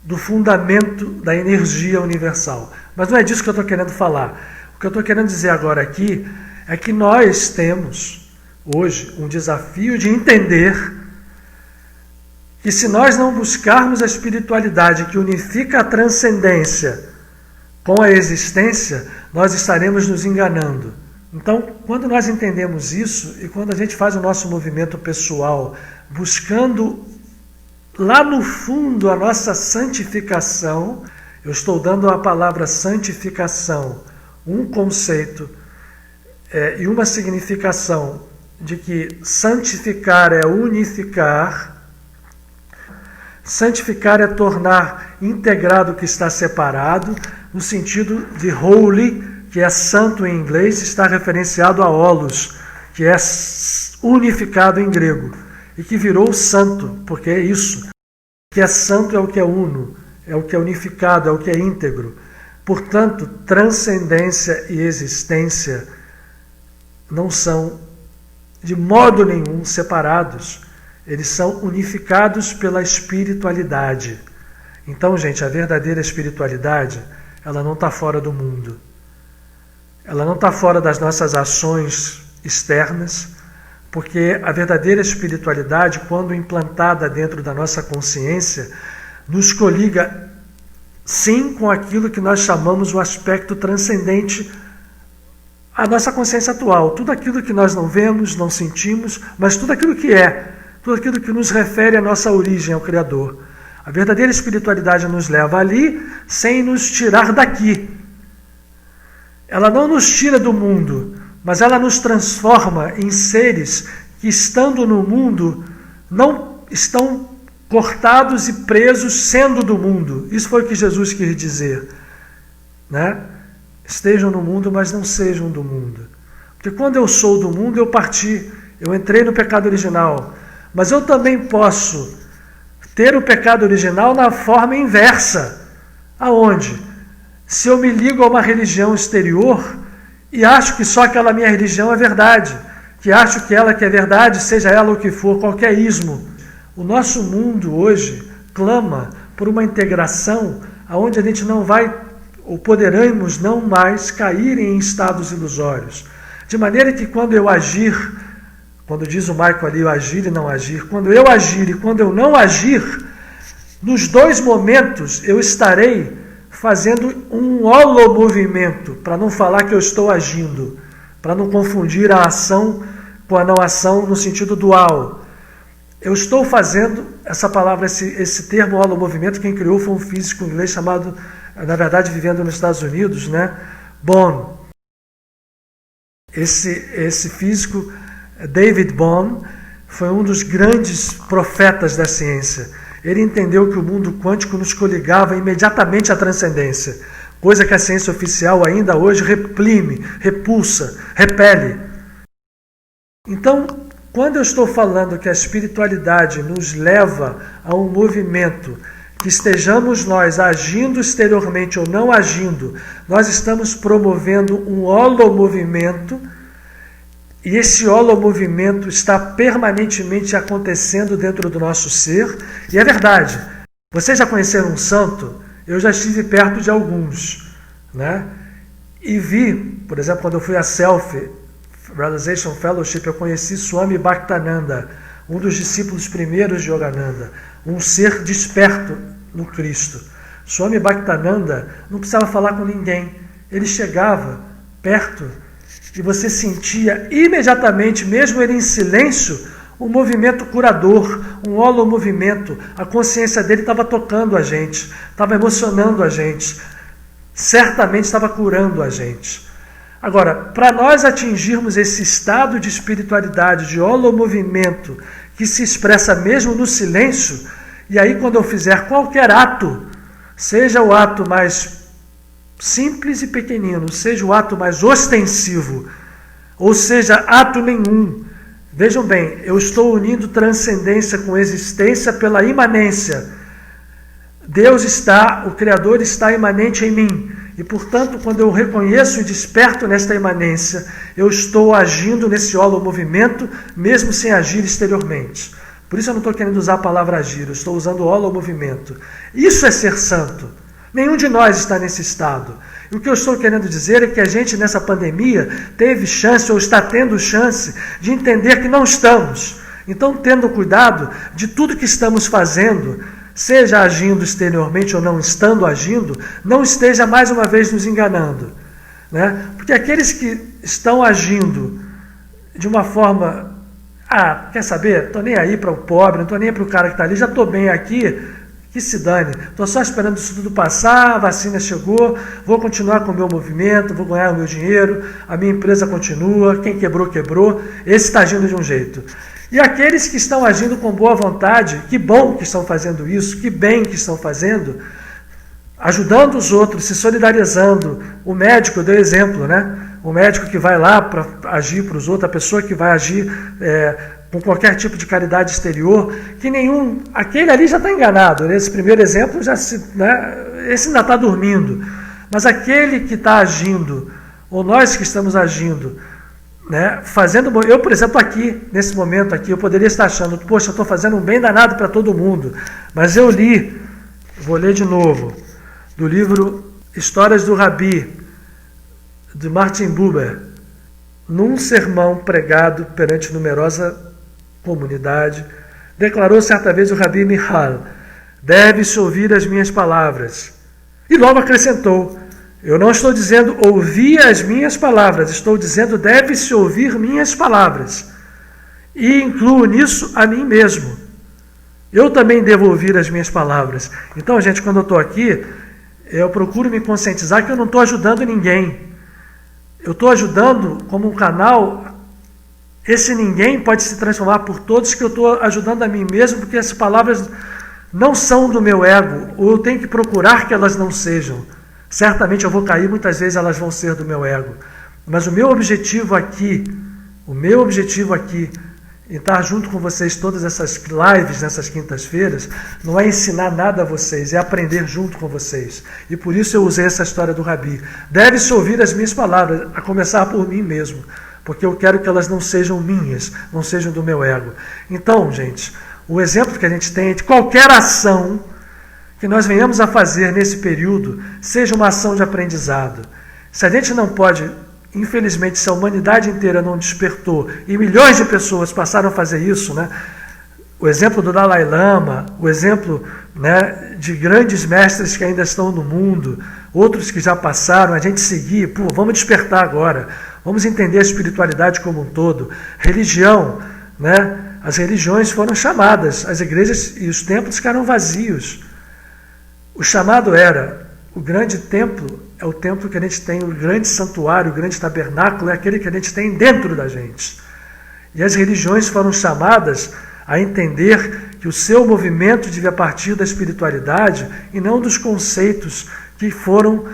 do fundamento da energia universal. Mas não é disso que eu estou querendo falar. O que eu estou querendo dizer agora aqui é que nós temos hoje um desafio de entender que se nós não buscarmos a espiritualidade que unifica a transcendência com a existência, nós estaremos nos enganando. Então, quando nós entendemos isso e quando a gente faz o nosso movimento pessoal buscando lá no fundo a nossa santificação, eu estou dando a palavra santificação um conceito e uma significação de que santificar é unificar, santificar é tornar integrado o que está separado, no sentido de holy, que é santo em inglês, está referenciado a holos, que é unificado em grego, e que virou santo, porque é isso. O que é santo é o que é uno, é o que é unificado, é o que é íntegro. Portanto, transcendência e existência não são de modo nenhum separados. Eles são unificados pela espiritualidade. Então, gente, a verdadeira espiritualidade, ela não está fora do mundo. Ela não está fora das nossas ações externas, porque a verdadeira espiritualidade, quando implantada dentro da nossa consciência, nos coliga, sim, com aquilo que nós chamamos o aspecto transcendente à nossa consciência atual. Tudo aquilo que nós não vemos, não sentimos, mas tudo aquilo que é, tudo aquilo que nos refere à nossa origem, ao Criador. A verdadeira espiritualidade nos leva ali sem nos tirar daqui. Ela não nos tira do mundo, mas ela nos transforma em seres que, estando no mundo, não estão cortados e presos sendo do mundo. Isso foi o que Jesus quis dizer, né? Estejam no mundo, mas não sejam do mundo. Porque quando eu sou do mundo, eu parti, eu entrei no pecado original. Mas eu também posso ter o pecado original na forma inversa. Aonde? Se eu me ligo a uma religião exterior e acho que só aquela minha religião é verdade, que acho que ela que é verdade, seja ela o que for, qualquer ismo. O nosso mundo hoje clama por uma integração onde a gente não vai, ou poderemos não mais, cair em estados ilusórios. De maneira que quando eu agir, quando diz o Michael ali, o agir e não agir, quando eu agir e quando eu não agir, nos dois momentos eu estarei fazendo um holomovimento, para não falar que eu estou agindo, para não confundir a ação com a não ação no sentido dual. Eu estou fazendo essa palavra, esse termo holomovimento, quem criou foi um físico inglês chamado, na verdade, vivendo nos Estados Unidos, né? Bohm. Esse físico, David Bohm, foi um dos grandes profetas da ciência. Ele entendeu que o mundo quântico nos coligava imediatamente à transcendência, coisa que a ciência oficial ainda hoje reprime, repulsa, repele. Então, quando eu estou falando que a espiritualidade nos leva a um movimento, que estejamos nós agindo exteriormente ou não agindo, nós estamos promovendo um holomovimento, e esse holomovimento está permanentemente acontecendo dentro do nosso ser. E é verdade. Vocês já conheceram um santo? Eu já estive perto de alguns, né? E vi, por exemplo, quando eu fui à Self-Realization Fellowship, eu conheci Swami Bhaktananda, um dos discípulos primeiros de Yogananda, um ser desperto no Cristo. Swami Bhaktananda não precisava falar com ninguém. Ele chegava perto e você sentia imediatamente, mesmo ele em silêncio, um movimento curador, um holomovimento. A consciência dele estava tocando a gente, estava emocionando a gente, certamente estava curando a gente. Agora, para nós atingirmos esse estado de espiritualidade, de holomovimento, que se expressa mesmo no silêncio, e aí quando eu fizer qualquer ato, seja o ato mais simples e pequenino, seja o ato mais ostensivo, ou seja, ato nenhum, vejam bem, eu estou unindo transcendência com existência pela imanência. Deus está, o Criador está imanente em mim. E, portanto, quando eu reconheço e desperto nesta imanência, eu estou agindo nesse holomovimento, mesmo sem agir exteriormente. Por isso eu não estou querendo usar a palavra agir, eu estou usando o holomovimento. Isso é ser santo. Nenhum de nós está nesse estado. E o que eu estou querendo dizer é que a gente, nessa pandemia, teve chance, ou está tendo chance, de entender que não estamos. Então, tendo cuidado de tudo que estamos fazendo, seja agindo exteriormente ou não estando agindo, não esteja mais uma vez nos enganando. Né? Porque aqueles que estão agindo de uma forma, quer saber? Estou nem aí para o pobre, não estou nem aí para o cara que está ali, já estou bem aqui, que se dane. Estou só esperando isso tudo passar, a vacina chegou, vou continuar com o meu movimento, vou ganhar o meu dinheiro, a minha empresa continua, quem quebrou, quebrou. Esse está agindo de um jeito. E aqueles que estão agindo com boa vontade, que bom que estão fazendo isso, que bem que estão fazendo, ajudando os outros, se solidarizando. O médico deu exemplo, né? O médico que vai lá para agir para os outros, a pessoa que vai agir com qualquer tipo de caridade exterior, que nenhum... Aquele ali já está enganado. Nesse primeiro exemplo, esse ainda está dormindo. Mas aquele que está agindo, ou nós que estamos agindo, né, fazendo, eu, por exemplo, aqui, nesse momento aqui, eu poderia estar achando, poxa, eu estou fazendo um bem danado para todo mundo, mas eu li, vou ler de novo, do livro Histórias do Rabi, de Martin Buber, num sermão pregado perante numerosa comunidade, declarou certa vez o Rabi Michal: deve-se ouvir as minhas palavras. E logo acrescentou: eu não estou dizendo ouvir as minhas palavras, estou dizendo deve-se ouvir minhas palavras. E incluo nisso a mim mesmo. Eu também devo ouvir as minhas palavras. Então, gente, quando eu estou aqui, eu procuro me conscientizar que eu não estou ajudando ninguém. Eu estou ajudando como um canal. Esse ninguém pode se transformar por todos, que eu estou ajudando a mim mesmo, porque as palavras não são do meu ego, ou eu tenho que procurar que elas não sejam. Certamente eu vou cair, muitas vezes elas vão ser do meu ego. Mas o meu objetivo aqui, em estar junto com vocês todas essas lives, nessas quintas-feiras, não é ensinar nada a vocês, é aprender junto com vocês. E por isso eu usei essa história do Rabi. Deve-se ouvir as minhas palavras, a começar por mim mesmo, porque eu quero que elas não sejam minhas, não sejam do meu ego. Então, gente, o exemplo que a gente tem é de qualquer ação que nós venhamos a fazer nesse período, seja uma ação de aprendizado. Se a gente não pode, infelizmente, se a humanidade inteira não despertou, e milhões de pessoas passaram a fazer isso, né? O exemplo do Dalai Lama, o exemplo, né, de grandes mestres que ainda estão no mundo, outros que já passaram, a gente seguir, vamos despertar agora, vamos entender a espiritualidade como um todo. Religião, né? As religiões foram chamadas, as igrejas e os templos ficaram vazios. O chamado era, o grande templo é o templo que a gente tem, o grande santuário, o grande tabernáculo é aquele que a gente tem dentro da gente. E as religiões foram chamadas a entender que o seu movimento devia partir da espiritualidade e não dos conceitos que foram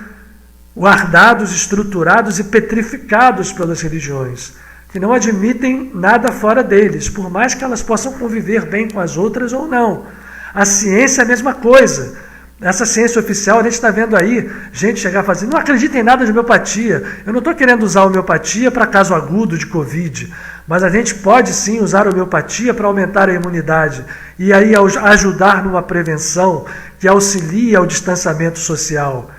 guardados, estruturados e petrificados pelas religiões, que não admitem nada fora deles, por mais que elas possam conviver bem com as outras ou não. A ciência é a mesma coisa. Essa ciência oficial, a gente está vendo aí gente chegar a fazer, não acredita em nada de homeopatia. Eu não estou querendo usar a homeopatia para caso agudo de Covid, mas a gente pode sim usar a homeopatia para aumentar a imunidade e aí ajudar numa prevenção que auxilia ao distanciamento social.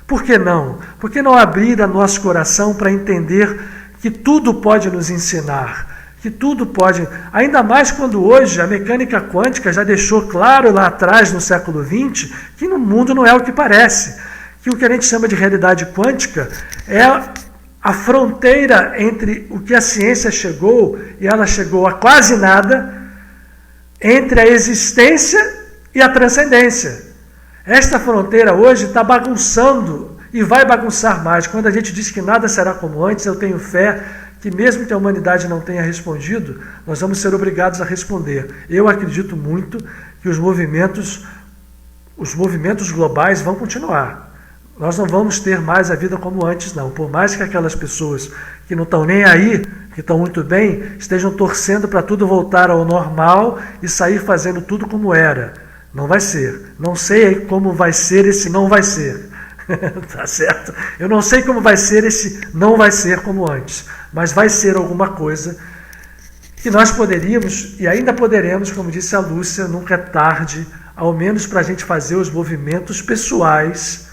Por que não? Por que não abrir o nosso coração para entender que tudo pode nos ensinar? Que tudo pode, ainda mais quando hoje a mecânica quântica já deixou claro lá atrás, no século XX, que no mundo não é o que parece, que o que a gente chama de realidade quântica é a fronteira entre o que a ciência chegou, e ela chegou a quase nada, entre a existência e a transcendência. Esta fronteira hoje está bagunçando e vai bagunçar mais. Quando a gente diz que nada será como antes, eu tenho fé que mesmo que a humanidade não tenha respondido, nós vamos ser obrigados a responder. Eu acredito muito que os movimentos globais vão continuar. Nós não vamos ter mais a vida como antes, não. Por mais que aquelas pessoas que não estão nem aí, que estão muito bem, estejam torcendo para tudo voltar ao normal e sair fazendo tudo como era. Não vai ser. Não sei como vai ser esse não vai ser. Tá certo? Eu não sei como vai ser esse não vai ser como antes. Mas vai ser alguma coisa que nós poderíamos e ainda poderemos, como disse a Lúcia, nunca é tarde, ao menos para a gente fazer os movimentos pessoais.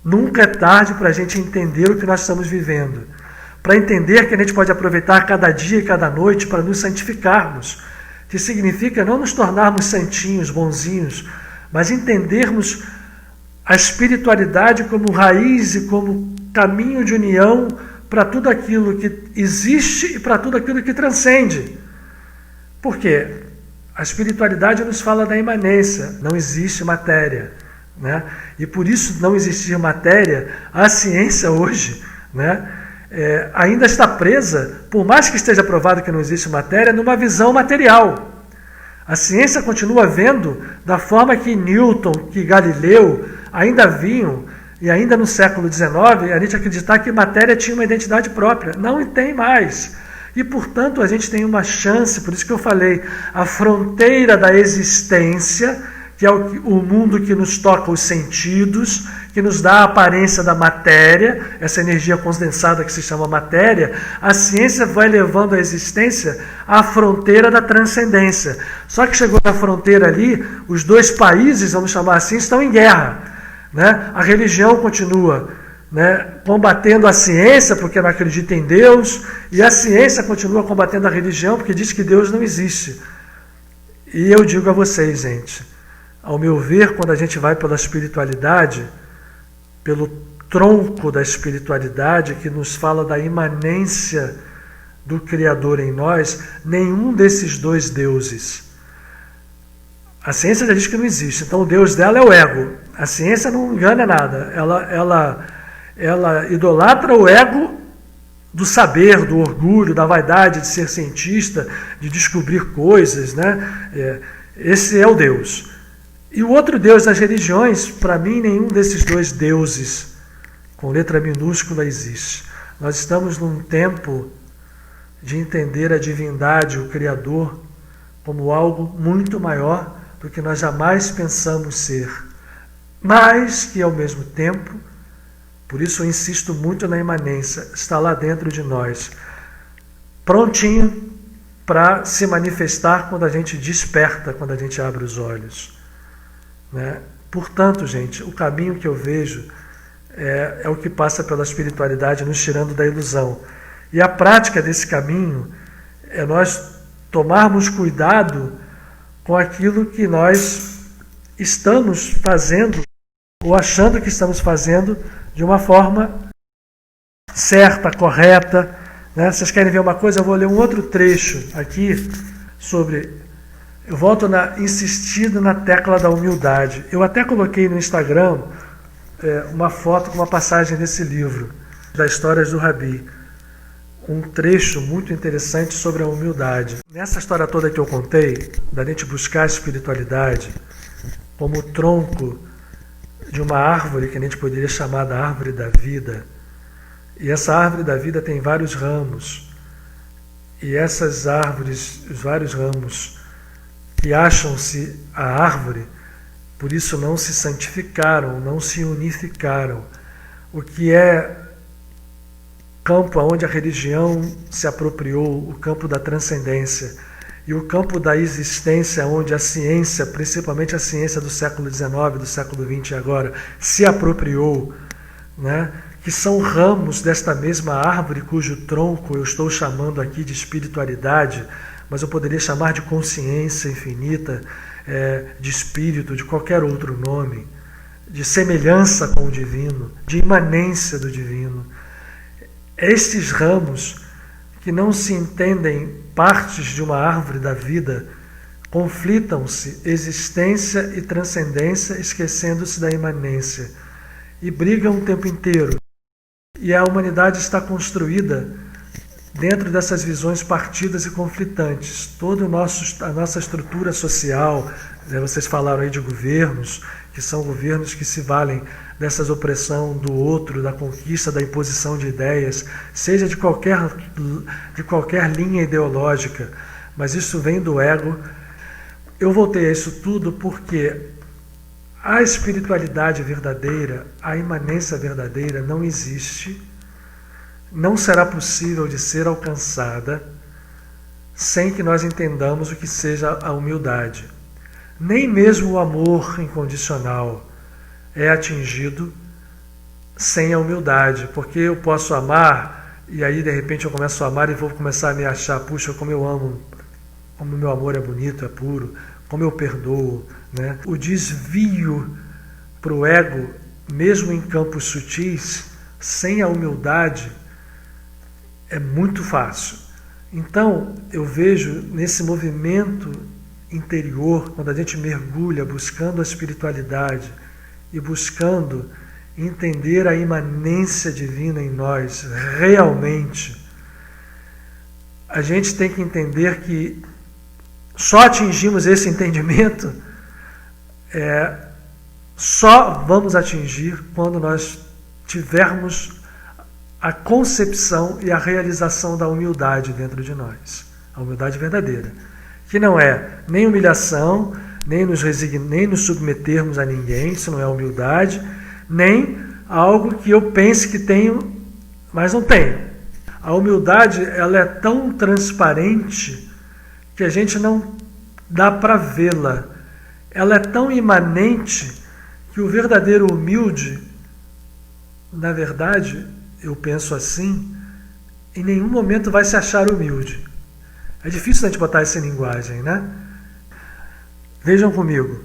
Nunca é tarde para a gente entender o que nós estamos vivendo. Para entender que a gente pode aproveitar cada dia e cada noite para nos santificarmos. Que significa não nos tornarmos santinhos, bonzinhos, mas entendermos a espiritualidade como raiz e como caminho de união para tudo aquilo que existe e para tudo aquilo que transcende. Por quê? A espiritualidade nos fala da imanência, não existe matéria. Né? E por isso não existir matéria, a ciência hoje, né, ainda está presa, por mais que esteja provado que não existe matéria, numa visão material. A ciência continua vendo da forma que Newton, que Galileu ainda viam, e ainda no século XIX, a gente acreditar que matéria tinha uma identidade própria. Não tem mais. E, portanto, a gente tem uma chance, por isso que eu falei, a fronteira da existência, que é o mundo que nos toca os sentidos, que nos dá a aparência da matéria, essa energia condensada que se chama matéria, a ciência vai levando a existência à fronteira da transcendência. Só que chegou na fronteira ali, os dois países, vamos chamar assim, estão em guerra. Né? A religião continua, né, combatendo a ciência porque não acredita em Deus, e a ciência continua combatendo a religião porque diz que Deus não existe. E eu digo a vocês, gente, ao meu ver, quando a gente vai pela espiritualidade, pelo tronco da espiritualidade que nos fala da imanência do Criador em nós, nenhum desses dois deuses. A ciência já diz que não existe, então o Deus dela é o ego. A ciência não engana nada, ela idolatra o ego do saber, do orgulho, da vaidade de ser cientista, de descobrir coisas, né? Esse é o Deus. E o outro Deus das religiões, para mim, nenhum desses dois deuses, com letra minúscula, existe. Nós estamos num tempo de entender a divindade, o Criador, como algo muito maior do que nós jamais pensamos ser. Mas que, ao mesmo tempo, por isso eu insisto muito na imanência, está lá dentro de nós, prontinho para se manifestar quando a gente desperta, quando a gente abre os olhos. Né? Portanto, gente, o caminho que eu vejo é o que passa pela espiritualidade, nos tirando da ilusão. E a prática desse caminho é nós tomarmos cuidado com aquilo que nós estamos fazendo ou achando que estamos fazendo de uma forma certa, correta. Né? Vocês querem ver uma coisa? Eu vou ler um outro trecho aqui sobre... Eu volto insistindo na tecla da humildade. Eu até coloquei no Instagram uma foto com uma passagem desse livro, das Histórias do Rabi. Um trecho muito interessante sobre a humildade. Nessa história toda que eu contei, da gente buscar a espiritualidade como o tronco de uma árvore que a gente poderia chamar da árvore da vida. E essa árvore da vida tem vários ramos. E essas árvores, os vários ramos que acham-se a árvore, por isso não se santificaram, não se unificaram. O que é campo onde a religião se apropriou, o campo da transcendência, e o campo da existência onde a ciência, principalmente a ciência do século XIX, do século XX agora, se apropriou, né? Que são ramos desta mesma árvore cujo tronco eu estou chamando aqui de espiritualidade, mas eu poderia chamar de consciência infinita, de espírito, de qualquer outro nome, de semelhança com o divino, de imanência do divino. Estes ramos que não se entendem partes de uma árvore da vida Conflitam-se existência e transcendência, esquecendo-se da imanência. E brigam o tempo inteiro. E a humanidade está construída dentro dessas visões partidas e conflitantes. Toda a nossa estrutura social, vocês falaram aí de governos, que são governos que se valem dessa opressão do outro, da conquista, da imposição de ideias, seja de qualquer linha ideológica, mas isso vem do ego. Eu voltei a isso tudo porque a espiritualidade verdadeira, a imanência verdadeira não existe, não será possível de ser alcançada sem que nós entendamos o que seja a humildade. Nem mesmo o amor incondicional é atingido sem a humildade, porque eu posso amar e aí de repente eu começo a amar e vou começar a me achar, puxa, como eu amo, como meu amor é bonito, é puro, como eu perdoo, né? O desvio para o ego, mesmo em campos sutis, sem a humildade, é muito fácil. Então, eu vejo nesse movimento interior, quando a gente mergulha buscando a espiritualidade e buscando entender a imanência divina em nós, realmente, a gente tem que entender que só atingimos esse entendimento, só vamos atingir quando nós tivermos a concepção e a realização da humildade dentro de nós. A humildade verdadeira. Que não é nem humilhação, nem nos submetermos a ninguém, isso não é humildade, nem algo que eu pense que tenho, mas não tenho. A humildade, ela é tão transparente que a gente não dá para vê-la. Ela é tão imanente que o verdadeiro humilde, na verdade, eu penso assim, em nenhum momento vai se achar humilde. É difícil a gente botar essa em linguagem, né? Vejam comigo.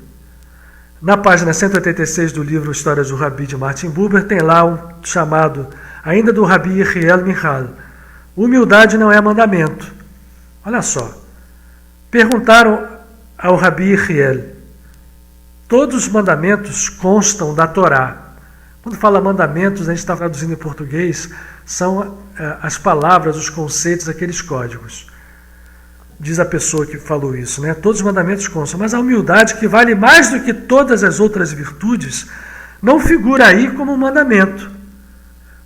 Na página 186 do livro Histórias do Rabi de Martin Buber, tem lá um chamado, ainda do Rabi Yechiel Michal, humildade não é mandamento. Olha só. Perguntaram ao Rabi Yechiel, todos os mandamentos constam da Torá. Quando fala mandamentos, a gente está traduzindo em português, são as palavras, os conceitos, aqueles códigos. Diz a pessoa que falou isso, né? Todos os mandamentos constam, mas a humildade, que vale mais do que todas as outras virtudes, não figura aí como um mandamento.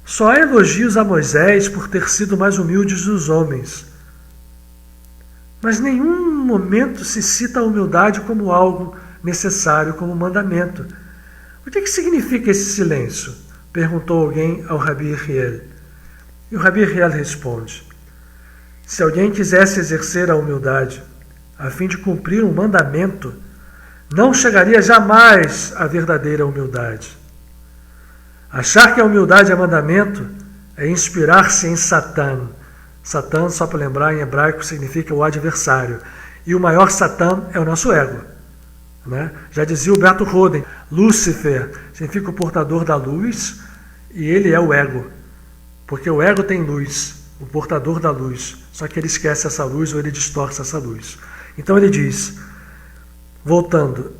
Só há elogios a Moisés por ter sido mais humilde dos homens. Mas em nenhum momento se cita a humildade como algo necessário, como mandamento. O que significa esse silêncio? Perguntou alguém ao Rabi Yechiel. E o Rabi Yechiel responde, se alguém quisesse exercer a humildade a fim de cumprir um mandamento, não chegaria jamais à verdadeira humildade. Achar que a humildade é mandamento é inspirar-se em Satã. Satã, só para lembrar, em hebraico significa o adversário. E o maior Satã é o nosso ego. Né? Já dizia o Berto Roden, Lúcifer significa o portador da luz e ele é o ego. Porque o ego tem luz, o portador da luz. Só que ele esquece essa luz ou ele distorce essa luz. Então ele diz, voltando,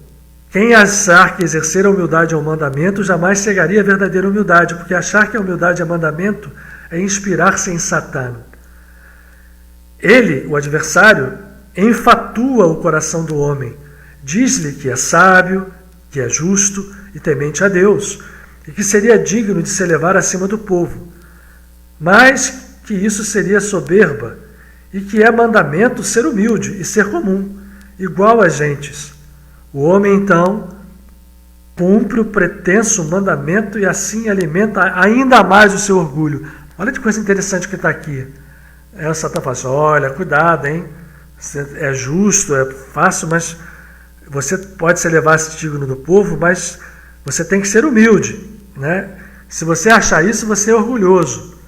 quem achar que exercer a humildade é um mandamento jamais chegaria à verdadeira humildade, porque achar que a humildade é mandamento é inspirar-se em Satã. Ele, o adversário, enfatua o coração do homem, diz-lhe que é sábio, que é justo e temente a Deus, e que seria digno de se elevar acima do povo, mas que isso seria soberba, e que é mandamento ser humilde e ser comum, igual a gentes. O homem, então, cumpre o pretenso mandamento e assim alimenta ainda mais o seu orgulho. Olha que coisa interessante que está aqui. O Satã fala assim, olha, cuidado, hein? É justo, é fácil, mas você pode se elevar a ser digno do povo, mas você tem que ser humilde, né? Se você achar isso, você é orgulhoso.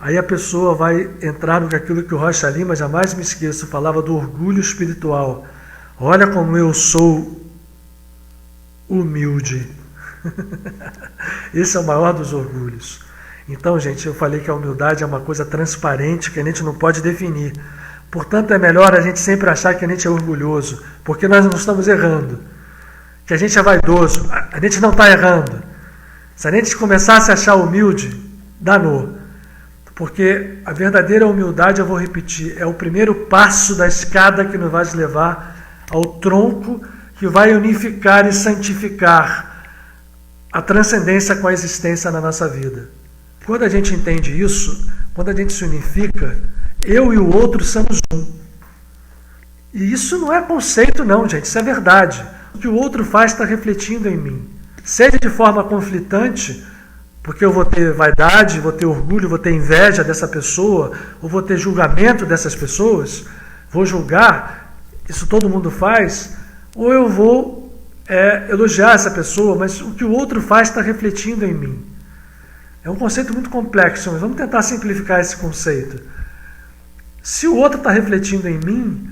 Aí a pessoa vai entrar naquilo que o Rocha Lima, jamais me esqueço, falava do orgulho espiritual. Olha como eu sou humilde. Esse é o maior dos orgulhos. Então, gente, eu falei que a humildade é uma coisa transparente que a gente não pode definir. Portanto, é melhor a gente sempre achar que a gente é orgulhoso, porque nós não estamos errando. Que a gente é vaidoso, a gente não está errando. Se a gente começasse a achar humilde, danou. Porque a verdadeira humildade, eu vou repetir, é o primeiro passo da escada que nos vai levar ao tronco que vai unificar e santificar a transcendência com a existência na nossa vida. Quando a gente entende isso, quando a gente se unifica, eu e o outro somos um. E isso não é conceito não, gente, isso é verdade. O que o outro faz está refletindo em mim. Seja de forma conflitante, porque eu vou ter vaidade, vou ter orgulho, vou ter inveja dessa pessoa, ou vou ter julgamento dessas pessoas, vou julgar, isso todo mundo faz, ou eu vou elogiar essa pessoa, mas o que o outro faz está refletindo em mim. É um conceito muito complexo, mas vamos tentar simplificar esse conceito. Se o outro está refletindo em mim,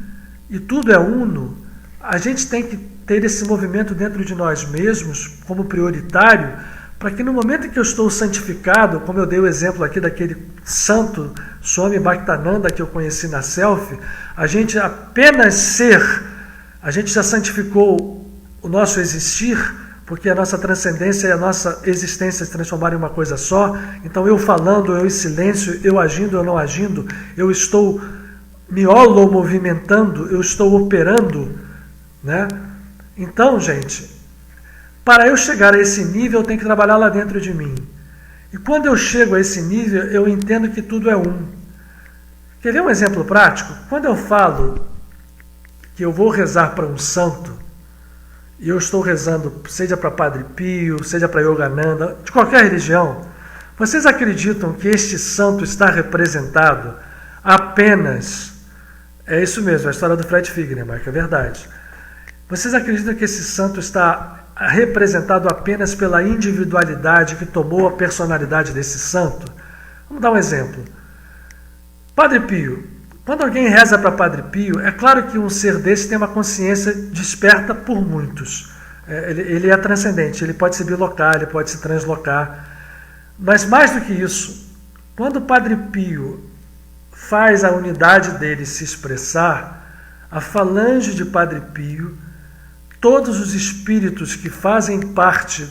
e tudo é uno, a gente tem que ter esse movimento dentro de nós mesmos como prioritário, para que no momento em que eu estou santificado, como eu dei o exemplo aqui daquele santo Swami Bhaktananda que eu conheci na selfie, a gente apenas ser, a gente já santificou o nosso existir, porque a nossa transcendência e a nossa existência se transformaram em uma coisa só. Então eu falando, eu em silêncio, eu agindo, eu não agindo, eu estou me holomovimentando, eu estou operando, né? Então, gente, para eu chegar a esse nível, eu tenho que trabalhar lá dentro de mim. E quando eu chego a esse nível, eu entendo que tudo é um. Quer ver um exemplo prático? Quando eu falo que eu vou rezar para um santo, e eu estou rezando, seja para Padre Pio, seja para Yogananda, de qualquer religião, vocês acreditam que este santo está representado apenas... É isso mesmo, a história do Fred Figner, que é verdade. Vocês acreditam que esse santo está representado apenas pela individualidade que tomou a personalidade desse santo? Vamos dar um exemplo. Padre Pio. Quando alguém reza para Padre Pio, é claro que um ser desse tem uma consciência desperta por muitos. Ele é transcendente, ele pode se bilocar, ele pode se translocar. Mas mais do que isso, quando o Padre Pio faz a unidade dele se expressar, a falange de Padre Pio, todos os espíritos que fazem parte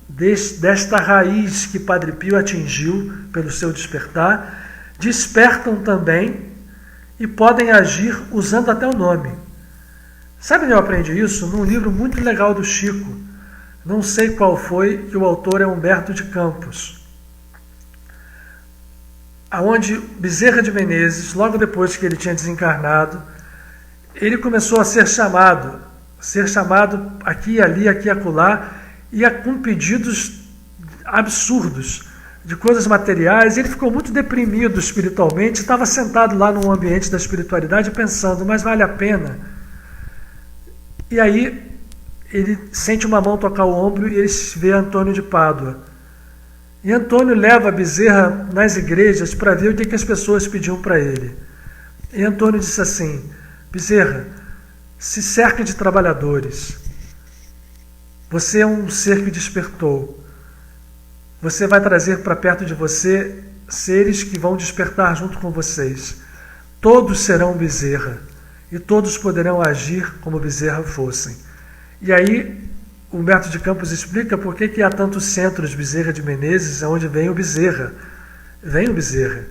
desta raiz que Padre Pio atingiu pelo seu despertar, despertam também e podem agir usando até o nome. Sabe onde eu aprendi isso? Num livro muito legal do Chico. Não sei qual foi, que o autor é Humberto de Campos. Aonde Bezerra de Menezes, logo depois que ele tinha desencarnado, ele começou a ser chamado aqui, ali, aqui, acolá, e com pedidos absurdos de coisas materiais. Ele ficou muito deprimido espiritualmente, estava sentado lá num ambiente da espiritualidade pensando, mas vale a pena? E aí ele sente uma mão tocar o ombro e ele vê Antônio de Pádua. E Antônio leva Bezerra nas igrejas para ver o que as pessoas pediam para ele. E Antônio disse assim: Bezerra, se cerque de trabalhadores. Você é um ser que despertou. Você vai trazer para perto de você seres que vão despertar junto com vocês. Todos serão Bezerra e todos poderão agir como Bezerra fossem. E aí Humberto de Campos explica por que há tantos centros Bezerra de Menezes, onde vem o Bezerra. Vem o Bezerra.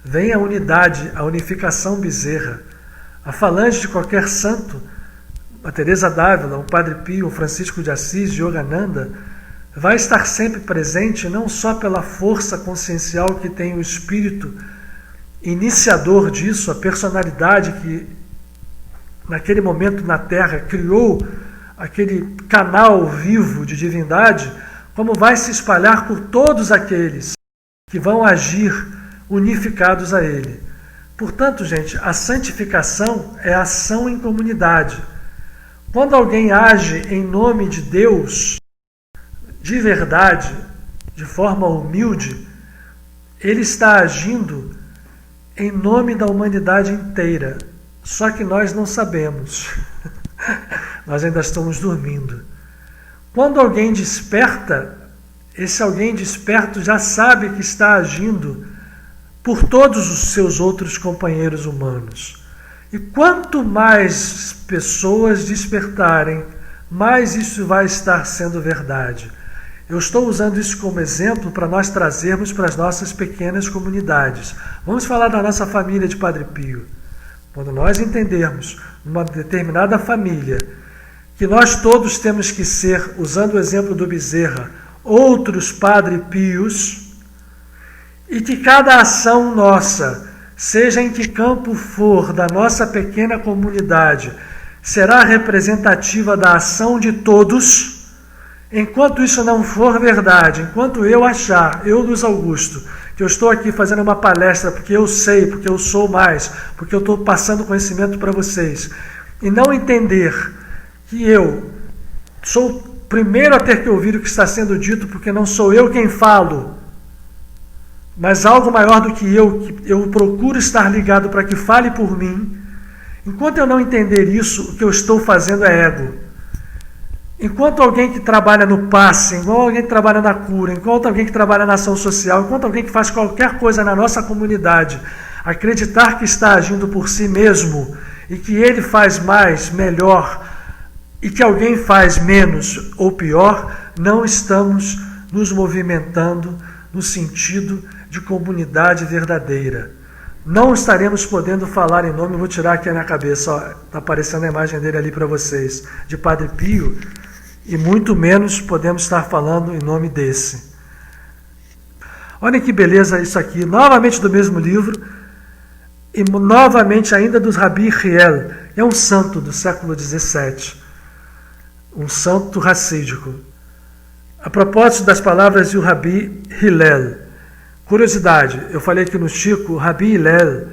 Vem a unidade, a unificação Bezerra. A falange de qualquer santo, a Teresa d'Ávila, o Padre Pio, o Francisco de Assis, Yogananda, vai estar sempre presente não só pela força consciencial que tem o espírito iniciador disso, a personalidade que naquele momento na Terra criou aquele canal vivo de divindade, como vai se espalhar por todos aqueles que vão agir unificados a ele. Portanto, gente, a santificação é ação em comunidade. Quando alguém age em nome de Deus, de verdade, de forma humilde, ele está agindo em nome da humanidade inteira. Só que nós não sabemos. Nós ainda estamos dormindo. Quando alguém desperta, esse alguém desperto já sabe que está agindo por todos os seus outros companheiros humanos. E quanto mais pessoas despertarem, mais isso vai estar sendo verdade. Eu estou usando isso como exemplo para nós trazermos para as nossas pequenas comunidades. Vamos falar da nossa família de Padre Pio. Quando nós entendermos, numa determinada família, que nós todos temos que ser, usando o exemplo do Bezerra, outros Padre Pios, e que cada ação nossa, seja em que campo for da nossa pequena comunidade, será representativa da ação de todos. Enquanto isso não for verdade, enquanto eu achar, eu, Luiz Augusto, que eu estou aqui fazendo uma palestra porque eu sei, porque eu sou mais, porque eu estou passando conhecimento para vocês, e não entender que eu sou o primeiro a ter que ouvir o que está sendo dito, porque não sou eu quem falo, mas algo maior do que eu procuro estar ligado para que fale por mim. Enquanto eu não entender isso, o que eu estou fazendo é ego. Enquanto alguém que trabalha no passe, enquanto alguém que trabalha na cura, enquanto alguém que trabalha na ação social, enquanto alguém que faz qualquer coisa na nossa comunidade, acreditar que está agindo por si mesmo e que ele faz mais, melhor, e que alguém faz menos ou pior, não estamos nos movimentando no sentido de comunidade verdadeira. Não estaremos podendo falar em nome, vou tirar aqui a minha cabeça, está aparecendo a imagem dele ali para vocês, de Padre Pio, e muito menos podemos estar falando em nome desse. Olhem que beleza isso aqui, novamente do mesmo livro, e novamente ainda dos Rabi Hiel, é um santo do século XVII, um santo racídico. A propósito das palavras do Rabi Hillel, curiosidade, eu falei aqui no Chico, Rabi Hillel,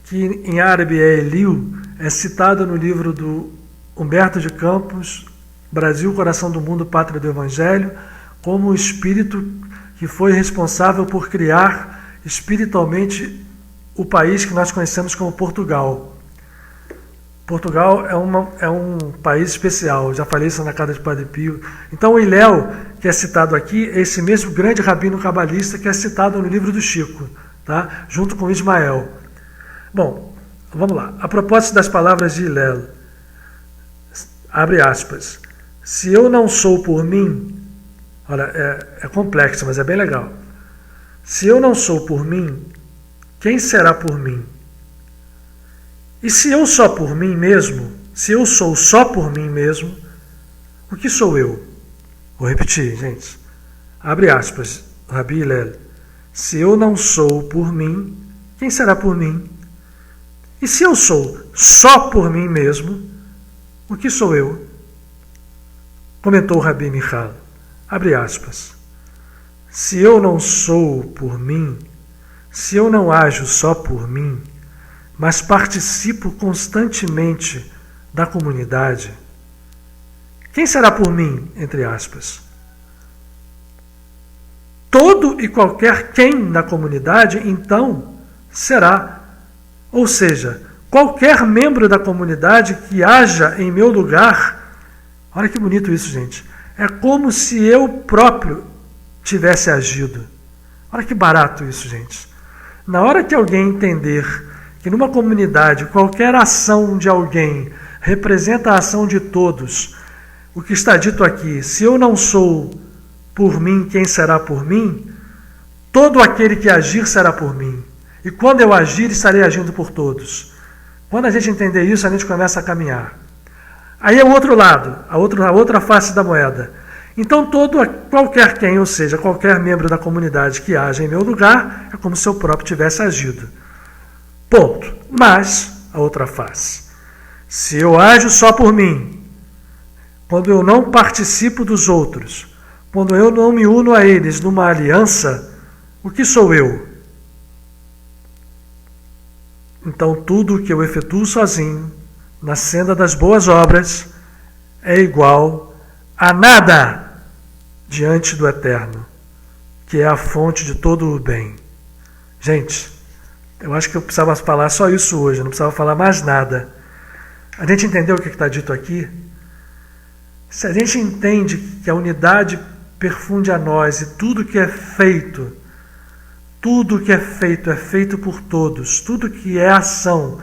que em árabe é Eliu, é citado no livro do Humberto de Campos, Brasil, Coração do Mundo, Pátria do Evangelho, como o espírito que foi responsável por criar espiritualmente o país que nós conhecemos como Portugal. Portugal é um país especial, já falei isso na casa de Padre Pio. Então o Hillel, que é citado aqui, é esse mesmo grande rabino cabalista que é citado no livro do Chico, tá? Junto com Ismael. Bom, vamos lá. A propósito das palavras de Hillel, abre aspas, se eu não sou por mim, olha, é complexo, mas é bem legal. Se eu não sou por mim, quem será por mim? E se eu só por mim mesmo, se eu sou só por mim mesmo, o que sou eu? Vou repetir, gente. Abre aspas, Rabi Hillel. Se eu não sou por mim, quem será por mim? E se eu sou só por mim mesmo, o que sou eu? Comentou Rabi Michal. Abre aspas. Se eu não sou por mim, se eu não ajo só por mim, mas participo constantemente da comunidade, quem será por mim, entre aspas? Todo e qualquer quem da comunidade, então, será. Ou seja, qualquer membro da comunidade que haja em meu lugar, olha que bonito isso, gente, é como se eu próprio tivesse agido. Olha que barato isso, gente. Na hora que alguém entender que numa comunidade qualquer ação de alguém representa a ação de todos, o que está dito aqui, se eu não sou por mim, quem será por mim? Todo aquele que agir será por mim. E quando eu agir, estarei agindo por todos. Quando a gente entender isso, a gente começa a caminhar. Aí é o outro lado, a outra face da moeda. Então qualquer quem, ou seja, qualquer membro da comunidade que haja em meu lugar, é como se eu próprio tivesse agido. Ponto. Mas, a outra face. Se eu ajo só por mim, quando eu não participo dos outros, quando eu não me uno a eles numa aliança, o que sou eu? Então tudo o que eu efetuo sozinho, na senda das boas obras, é igual a nada diante do Eterno, que é a fonte de todo o bem. Gente, eu acho que eu precisava falar só isso hoje, não precisava falar mais nada. A gente entendeu o que está dito aqui? Se a gente entende que a unidade perfunde a nós e tudo que é feito é feito por todos, tudo que é ação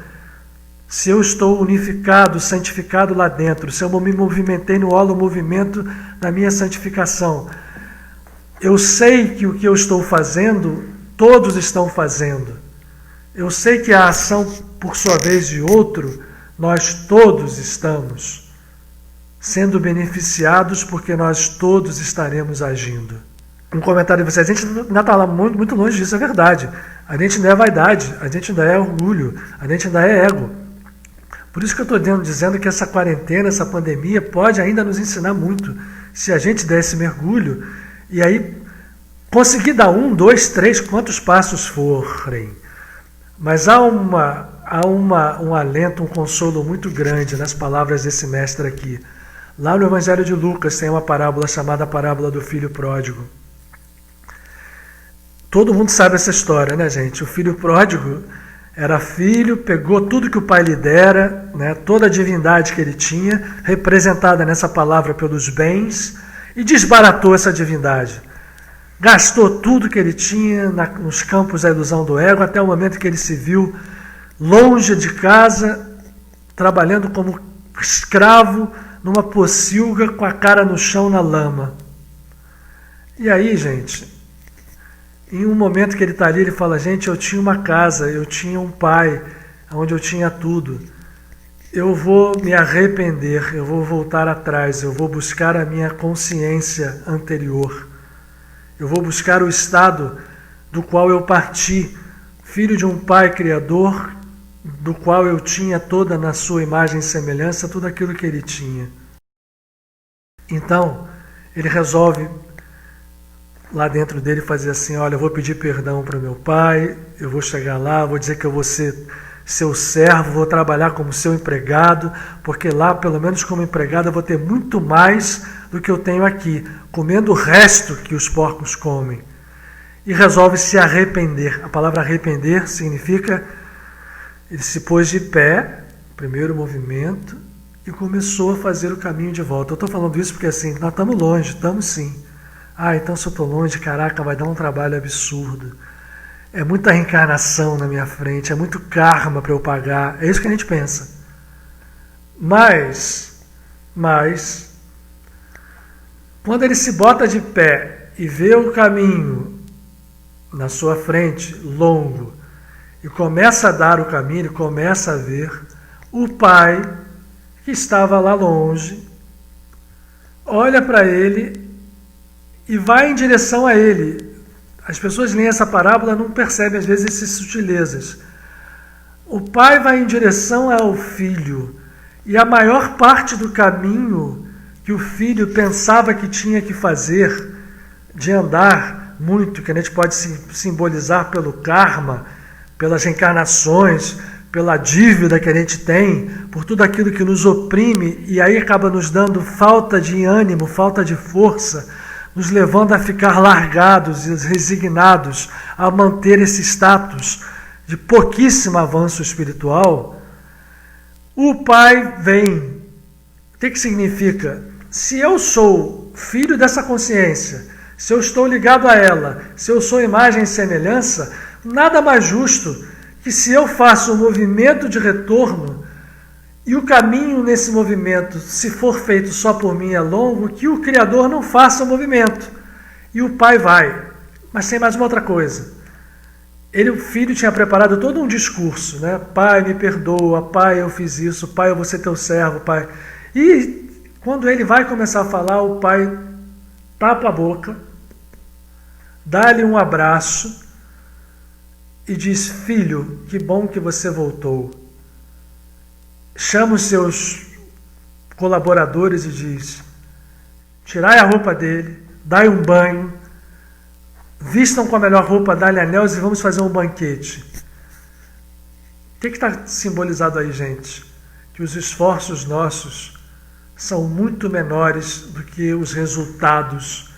se eu estou unificado, santificado lá dentro, se eu me movimentei no holo-movimento da minha santificação, eu sei que o que eu estou fazendo, todos estão fazendo. Eu sei que a ação, por sua vez, de outro, nós todos estamos sendo beneficiados porque nós todos estaremos agindo. Um comentário de vocês, a gente ainda está lá muito longe disso, é verdade. A gente ainda é vaidade, a gente ainda é orgulho, a gente ainda é ego. Por isso que eu estou dizendo que essa quarentena, essa pandemia pode ainda nos ensinar muito, se a gente der esse mergulho e aí conseguir dar 1, 2, 3, quantos passos forem. Mas há um alento, um consolo muito grande nas palavras desse mestre aqui. Lá no Evangelho de Lucas tem uma parábola chamada a parábola do filho pródigo. Todo mundo sabe essa história, né, gente? O filho pródigo era filho, pegou tudo que o pai lhe dera, né, toda a divindade que ele tinha, representada nessa palavra pelos bens, e desbaratou essa divindade. Gastou tudo que ele tinha nos campos da ilusão do ego, até o momento que ele se viu longe de casa, trabalhando como escravo numa pocilga com a cara no chão na lama. E aí, gente, em um momento que ele está ali, ele fala, gente, eu tinha uma casa, eu tinha um pai, onde eu tinha tudo. Eu vou me arrepender, eu vou voltar atrás, eu vou buscar a minha consciência anterior. Eu vou buscar o estado do qual eu parti, filho de um pai criador, do qual eu tinha toda na sua imagem e semelhança, tudo aquilo que ele tinha. Então, ele resolve lá dentro dele fazer assim, olha, eu vou pedir perdão para o meu pai, eu vou chegar lá, vou dizer que eu vou ser seu servo, vou trabalhar como seu empregado, porque lá, pelo menos como empregado, eu vou ter muito mais do que eu tenho aqui, comendo o resto que os porcos comem. E resolve se arrepender. A palavra arrepender significa, ele se pôs de pé, primeiro movimento, e começou a fazer o caminho de volta. Eu estou falando isso porque assim, nós estamos longe, estamos sim. Ah, então se eu estou longe, caraca, vai dar um trabalho absurdo. É muita reencarnação na minha frente, é muito karma para eu pagar. É isso que a gente pensa. Mas, quando ele se bota de pé e vê o caminho na sua frente, longo, e começa a dar o caminho, ele começa a ver o pai que estava lá longe, olha para ele e vai em direção a ele. As pessoas leem essa parábola e não percebem às vezes essas sutilezas. O pai vai em direção ao filho e a maior parte do caminho que o filho pensava que tinha que fazer, de andar muito, que a gente pode simbolizar pelo karma, pelas reencarnações, pela dívida que a gente tem, por tudo aquilo que nos oprime e aí acaba nos dando falta de ânimo, falta de força, nos levando a ficar largados e resignados a manter esse status de pouquíssimo avanço espiritual. O pai vem. O que significa? Se eu sou filho dessa consciência, se eu estou ligado a ela, se eu sou imagem e semelhança, nada mais justo que se eu faço um movimento de retorno e o caminho nesse movimento, se for feito só por mim, é longo, que o Criador não faça o movimento. E o pai vai. Mas tem mais uma outra coisa. O filho tinha preparado todo um discurso, né? Pai, me perdoa, pai, eu fiz isso, pai, eu vou ser teu servo, pai. E quando ele vai começar a falar, o pai tapa a boca, dá-lhe um abraço e diz, filho, que bom que você voltou. Chama os seus colaboradores e diz, tirai a roupa dele, dai um banho, vistam com a melhor roupa, dai-lhe anéis e vamos fazer um banquete. O que está simbolizado aí, gente? Que os esforços nossos são muito menores do que os resultados.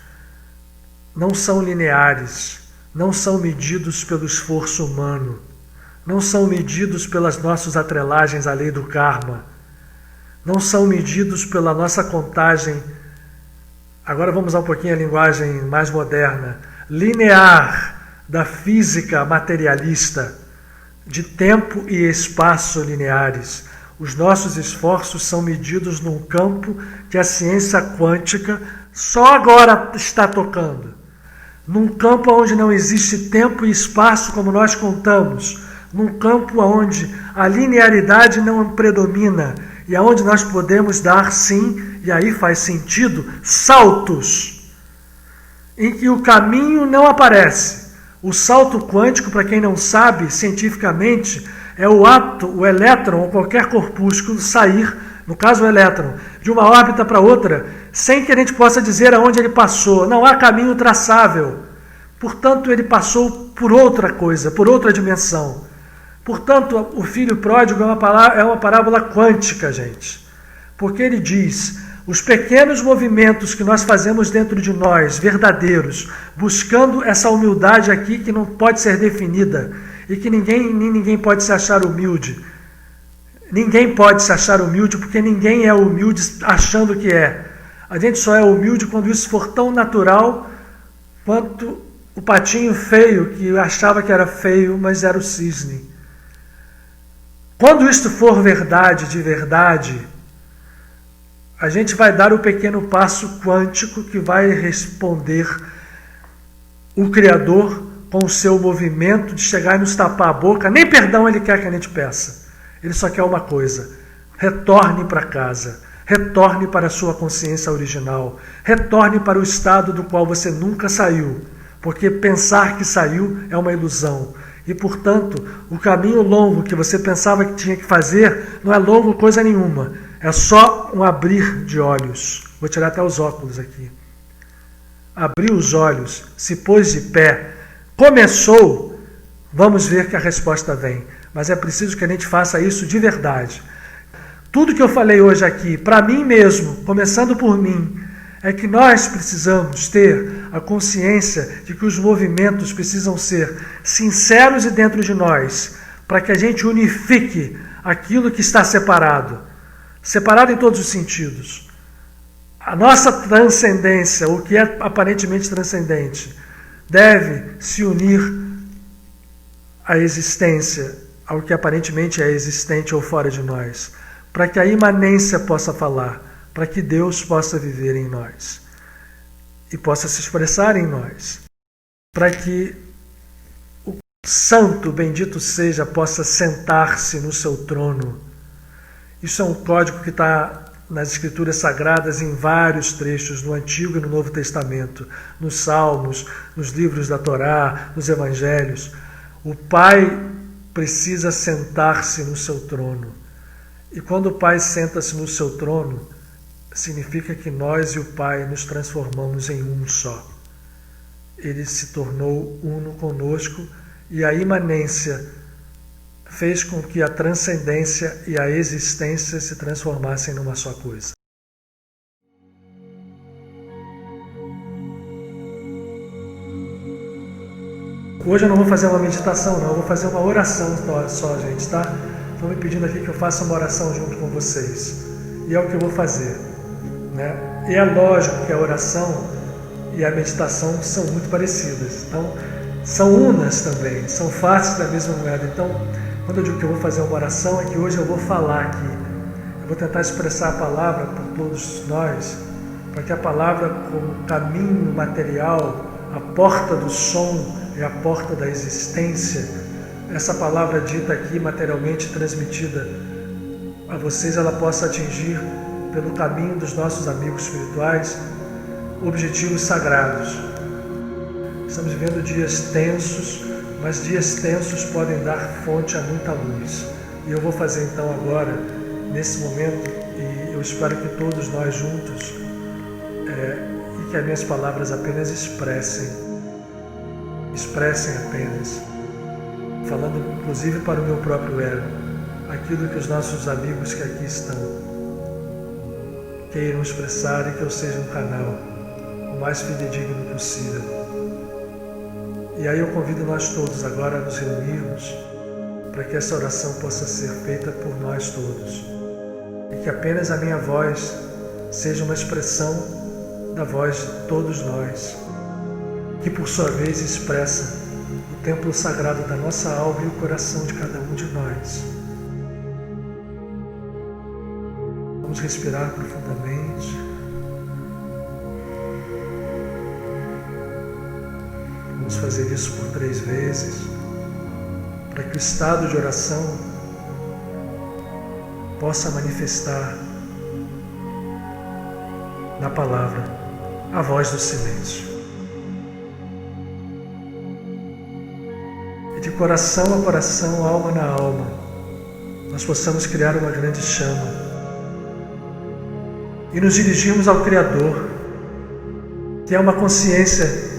Não são lineares, não são medidos pelo esforço humano, não são medidos pelas nossas atrelagens à lei do karma, não são medidos pela nossa contagem. Agora vamos usar um pouquinho a linguagem mais moderna, linear da física materialista, de tempo e espaço lineares. Os nossos esforços são medidos num campo que a ciência quântica só agora está tocando. Num campo onde não existe tempo e espaço como nós contamos. Num campo onde a linearidade não predomina e onde nós podemos dar, sim, e aí faz sentido, saltos, em que o caminho não aparece. O salto quântico, para quem não sabe, cientificamente, é o ato, o elétron ou qualquer corpúsculo sair, no caso o elétron, de uma órbita para outra, sem que a gente possa dizer aonde ele passou. Não há caminho traçável. Portanto, ele passou por outra coisa, por outra dimensão. Portanto, o filho pródigo é uma parábola quântica, gente. Porque ele diz, os pequenos movimentos que nós fazemos dentro de nós, verdadeiros, buscando essa humildade aqui que não pode ser definida, e que ninguém pode se achar humilde. Ninguém pode se achar humilde, porque ninguém é humilde achando que é. A gente só é humilde quando isso for tão natural quanto o patinho feio, que achava que era feio, mas era o cisne. Quando isto for verdade, de verdade, a gente vai dar o pequeno passo quântico que vai responder o Criador com o seu movimento de chegar e nos tapar a boca. Nem perdão ele quer que a gente peça. Ele só quer uma coisa: retorne para casa, retorne para a sua consciência original, retorne para o estado do qual você nunca saiu, porque pensar que saiu é uma ilusão. E, portanto, o caminho longo que você pensava que tinha que fazer não é longo coisa nenhuma. É só um abrir de olhos. Vou tirar até os óculos aqui. Abriu os olhos, se pôs de pé, começou, vamos ver que a resposta vem. Mas é preciso que a gente faça isso de verdade. Tudo que eu falei hoje aqui, para mim mesmo, começando por mim, é que nós precisamos ter a consciência de que os movimentos precisam ser sinceros e dentro de nós, para que a gente unifique aquilo que está separado. Separado em todos os sentidos. A nossa transcendência, o que é aparentemente transcendente, deve se unir à existência, ao que aparentemente é existente ou fora de nós, para que a imanência possa falar, para que Deus possa viver em nós e possa se expressar em nós, para que o Santo, bendito seja, possa sentar-se no seu trono. Isso é um código que está nas Escrituras Sagradas em vários trechos, no Antigo e no Novo Testamento, nos Salmos, nos livros da Torá, nos Evangelhos. O Pai precisa sentar-se no seu trono. E quando o Pai senta-se no seu trono, significa que nós e o Pai nos transformamos em um só. Ele se tornou uno conosco e a imanência fez com que a transcendência e a existência se transformassem numa só coisa. Hoje eu não vou fazer uma meditação, não, eu vou fazer uma oração só, gente, tá? Estão me pedindo aqui que eu faça uma oração junto com vocês. E é o que eu vou fazer, né? E é lógico que a oração e a meditação são muito parecidas. Então, são unas também, são faces da mesma moeda. Então, quando eu digo que eu vou fazer uma oração, é que hoje eu vou falar aqui. Eu vou tentar expressar a palavra por todos nós, para que a palavra, como caminho material, a porta do som e a porta da existência, essa palavra dita aqui, materialmente transmitida a vocês, ela possa atingir, pelo caminho dos nossos amigos espirituais, objetivos sagrados. Estamos vivendo dias tensos, mas dias tensos podem dar fonte a muita luz. E eu vou fazer então agora, nesse momento, e eu espero que todos nós juntos, e que as minhas palavras apenas expressem apenas, falando inclusive para o meu próprio ego, aquilo que os nossos amigos que aqui estão queiram expressar e que eu seja um canal o mais fidedigno possível. E aí eu convido nós todos agora a nos reunirmos para que essa oração possa ser feita por nós todos e que apenas a minha voz seja uma expressão da voz de todos nós, que por sua vez expressa o templo sagrado da nossa alma e o coração de cada um de nós. Vamos respirar profundamente. Vamos fazer isso por 3 vezes, para que o estado de oração possa manifestar na palavra a voz do silêncio. E de coração a coração, alma na alma, nós possamos criar uma grande chama e nos dirigirmos ao Criador, que é uma consciência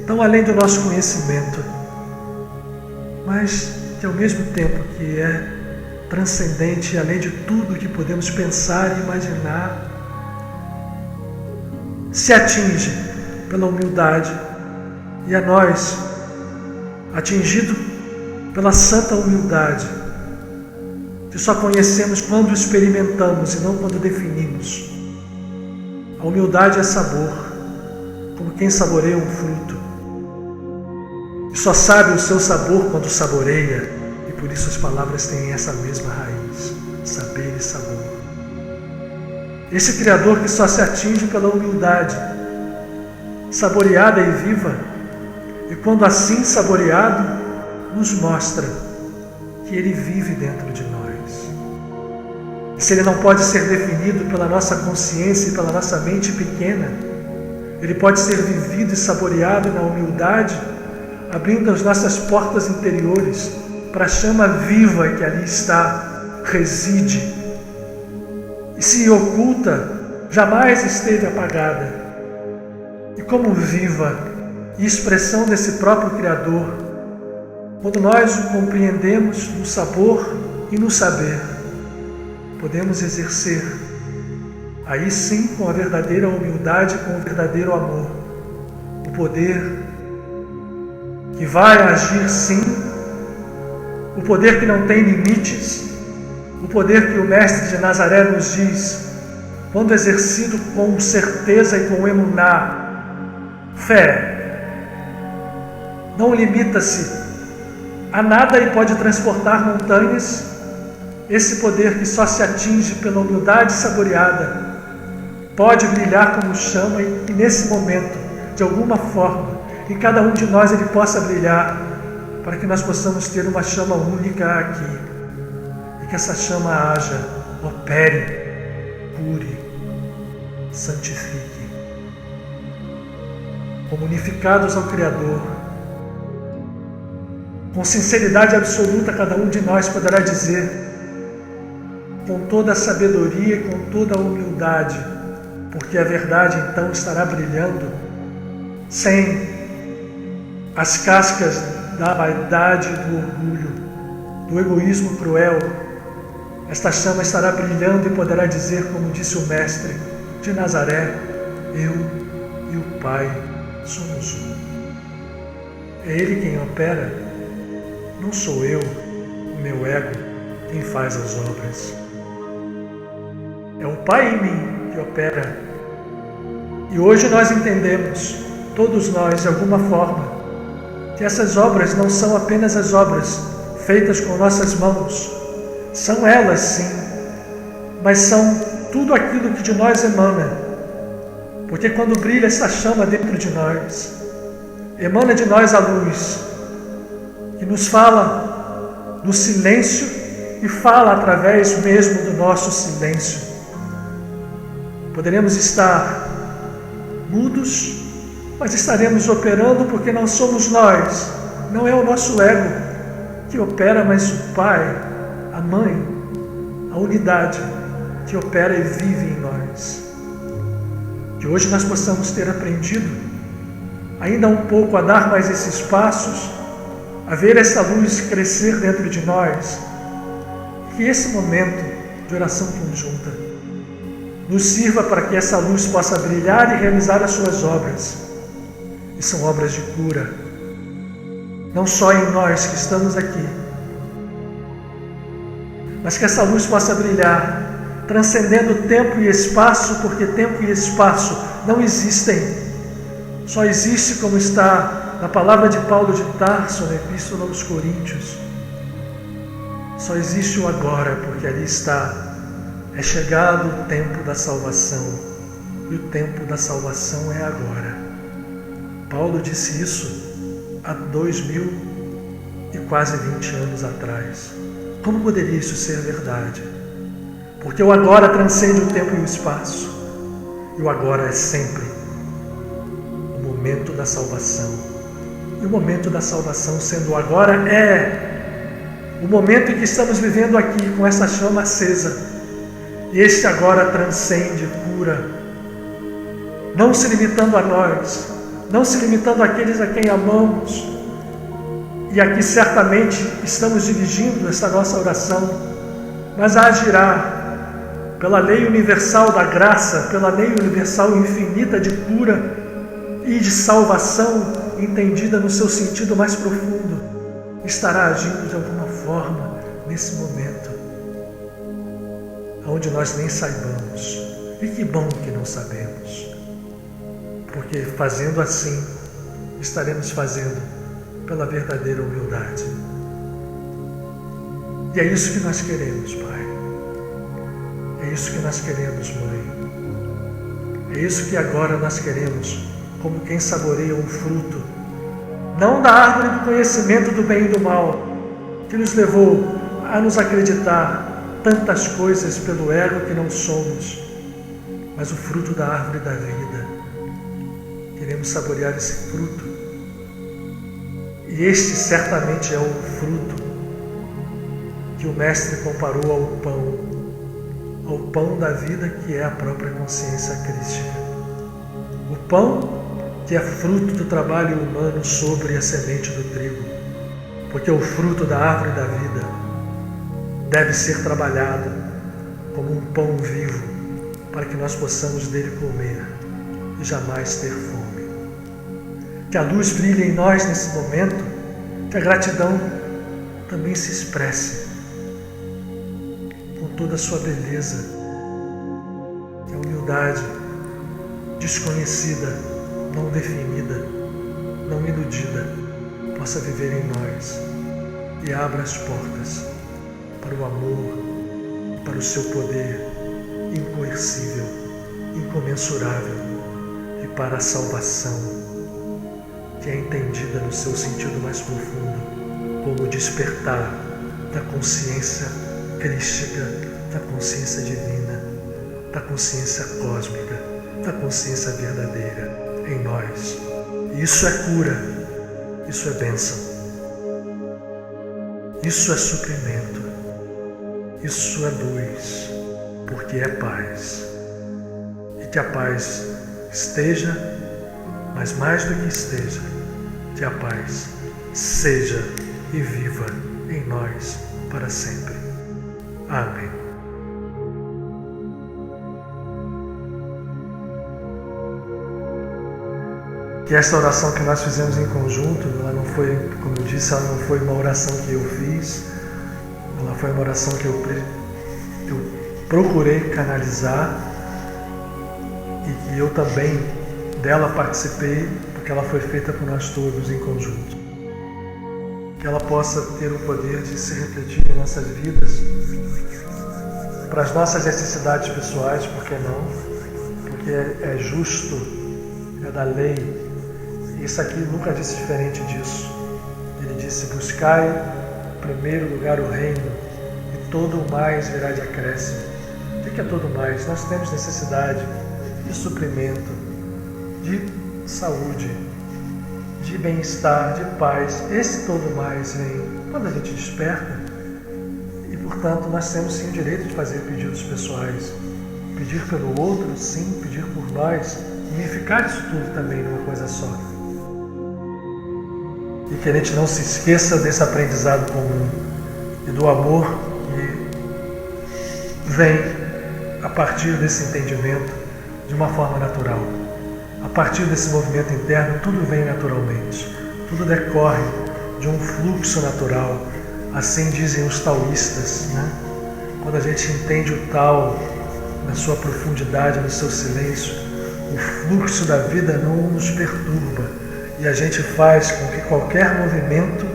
tão além do nosso conhecimento, mas que ao mesmo tempo que é transcendente e além de tudo que podemos pensar e imaginar, se atinge pela humildade, e a nós, atingido pela santa humildade, que só conhecemos quando experimentamos e não quando definimos. A humildade é sabor, como quem saboreia um fruto, e só sabe o seu sabor quando saboreia, e por isso as palavras têm essa mesma raiz, saber e sabor. Esse Criador que só se atinge pela humildade, saboreada e viva, e quando assim saboreado, nos mostra que Ele vive dentro de nós. E se Ele não pode ser definido pela nossa consciência e pela nossa mente pequena, Ele pode ser vivido e saboreado na humildade, abrindo as nossas portas interiores para a chama viva que ali está, reside, e se oculta, jamais esteve apagada. E como viva e expressão desse próprio Criador, quando nós o compreendemos no sabor e no saber, podemos exercer, aí sim com a verdadeira humildade, com o verdadeiro amor, o poder que vai agir sim, o poder que não tem limites, o poder que o Mestre de Nazaré nos diz, quando exercido com certeza e com emuná, fé, não limita-se a nada e pode transportar montanhas. Esse poder que só se atinge pela humildade saboreada pode brilhar como chama e nesse momento, de alguma forma, em cada um de nós ele possa brilhar, para que nós possamos ter uma chama única aqui. E que essa chama haja, opere, cure, santifique. Como unificados ao Criador, com sinceridade absoluta, cada um de nós poderá dizer, com toda a sabedoria e com toda a humildade, porque a verdade então estará brilhando, sem as cascas da vaidade, do orgulho, do egoísmo cruel. Esta chama estará brilhando e poderá dizer, como disse o Mestre de Nazaré, eu e o Pai somos um. É Ele quem opera, não sou eu, o meu ego, quem faz as obras. É o Pai em mim que opera. E hoje nós entendemos, todos nós, de alguma forma, que essas obras não são apenas as obras feitas com nossas mãos. São elas, sim, mas são tudo aquilo que de nós emana. Porque quando brilha essa chama dentro de nós, emana de nós a luz, que nos fala no silêncio e fala através mesmo do nosso silêncio. Poderemos estar mudos, mas estaremos operando porque não somos nós, não é o nosso ego que opera, mas o Pai, a Mãe, a unidade que opera e vive em nós. Que hoje nós possamos ter aprendido ainda um pouco a dar mais esses passos, a ver essa luz crescer dentro de nós, que esse momento de oração conjunta nos sirva para que essa luz possa brilhar e realizar as suas obras. E são obras de cura, não só em nós que estamos aqui, mas que essa luz possa brilhar, transcendendo tempo e espaço, porque tempo e espaço não existem, só existe como está na palavra de Paulo de Tarso, na Epístola aos Coríntios, só existe o agora, porque ali está: é chegado o tempo da salvação, e o tempo da salvação é agora. Paulo disse isso há 2000 e quase 20 anos atrás. Como poderia isso ser verdade? Porque o agora transcende o tempo e o espaço, e o agora é sempre o momento da salvação. E o momento da salvação, sendo o agora, é o momento em que estamos vivendo aqui, com essa chama acesa. E este agora transcende, cura, não se limitando a nós, não se limitando àqueles a quem amamos. E aqui certamente estamos dirigindo essa nossa oração, mas agirá pela lei universal da graça, pela lei universal infinita de cura e de salvação, entendida no seu sentido mais profundo, estará agindo de alguma forma nesse momento, onde nós nem saibamos. E que bom que não sabemos, porque fazendo assim, estaremos fazendo pela verdadeira humildade. E é isso que nós queremos, Pai. É isso que nós queremos, Mãe. É isso que agora nós queremos, como quem saboreia um fruto, não da árvore do conhecimento do bem e do mal, que nos levou a nos acreditar tantas coisas pelo ego que não somos, mas o fruto da árvore da vida. Queremos saborear esse fruto. E este certamente é o fruto que o Mestre comparou ao pão da vida, que é a própria consciência crística. O pão que é fruto do trabalho humano sobre a semente do trigo, porque o fruto da árvore da vida deve ser trabalhado como um pão vivo, para que nós possamos dele comer e jamais ter fome. Que a luz brilhe em nós nesse momento, que a gratidão também se expresse com toda a sua beleza, que a humildade desconhecida, não definida, não iludida, possa viver em nós e abra as portas para o amor, para o seu poder incoercível, incomensurável, e para a salvação, que é entendida no seu sentido mais profundo como o despertar da consciência crística, da consciência divina, da consciência cósmica, da consciência verdadeira em nós. Isso é cura, isso é bênção, isso é suprimento, isso é luz, porque é paz. E que a paz esteja, mas mais do que esteja, que a paz seja e viva em nós para sempre. Amém. Que esta oração que nós fizemos em conjunto, ela não foi, como eu disse, ela não foi uma oração que eu fiz, ela foi uma oração que eu procurei canalizar e que eu também dela participei, porque ela foi feita por nós todos em conjunto. Que ela possa ter o poder de se refletir em nossas vidas, para as nossas necessidades pessoais, por que não? Porque é justo, é da lei. E isso aqui nunca disse diferente disso. Ele disse: buscai em primeiro lugar o reino, e todo o mais virá de acréscimo. O que é todo o mais? Nós temos necessidade de suprimento, de saúde, de bem-estar, de paz. Esse todo mais vem quando a gente desperta, e portanto nós temos sim o direito de fazer pedidos pessoais, pedir pelo outro, sim, pedir por nós, unificar isso tudo também numa coisa só. E que a gente não se esqueça desse aprendizado comum e do amor que vem a partir desse entendimento de uma forma natural. A partir desse movimento interno, tudo vem naturalmente, tudo decorre de um fluxo natural, assim dizem os taoístas, né? Quando a gente entende o Tao na sua profundidade, no seu silêncio, o fluxo da vida não nos perturba, e a gente faz com que qualquer movimento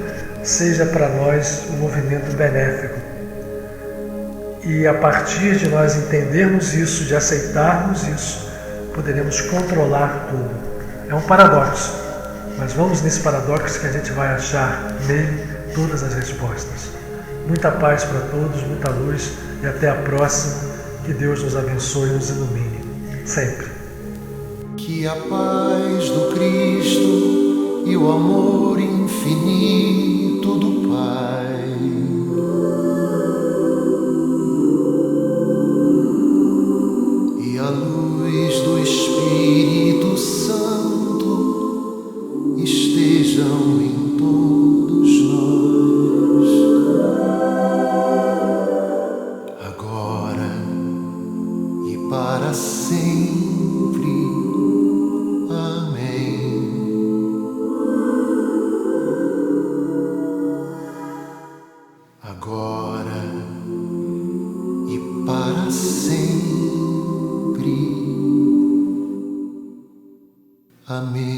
seja para nós um movimento benéfico. E a partir de nós entendermos isso, de aceitarmos isso, poderemos controlar tudo. É um paradoxo, mas vamos nesse paradoxo que a gente vai achar nele todas as respostas. Muita paz para todos, muita luz e até a próxima. Que Deus nos abençoe e nos ilumine sempre. Que a paz do Cristo e o amor infinito do Pai e a luz do Espírito Santo estejam em todos nós, agora e para sempre. Agora e para sempre. Amém.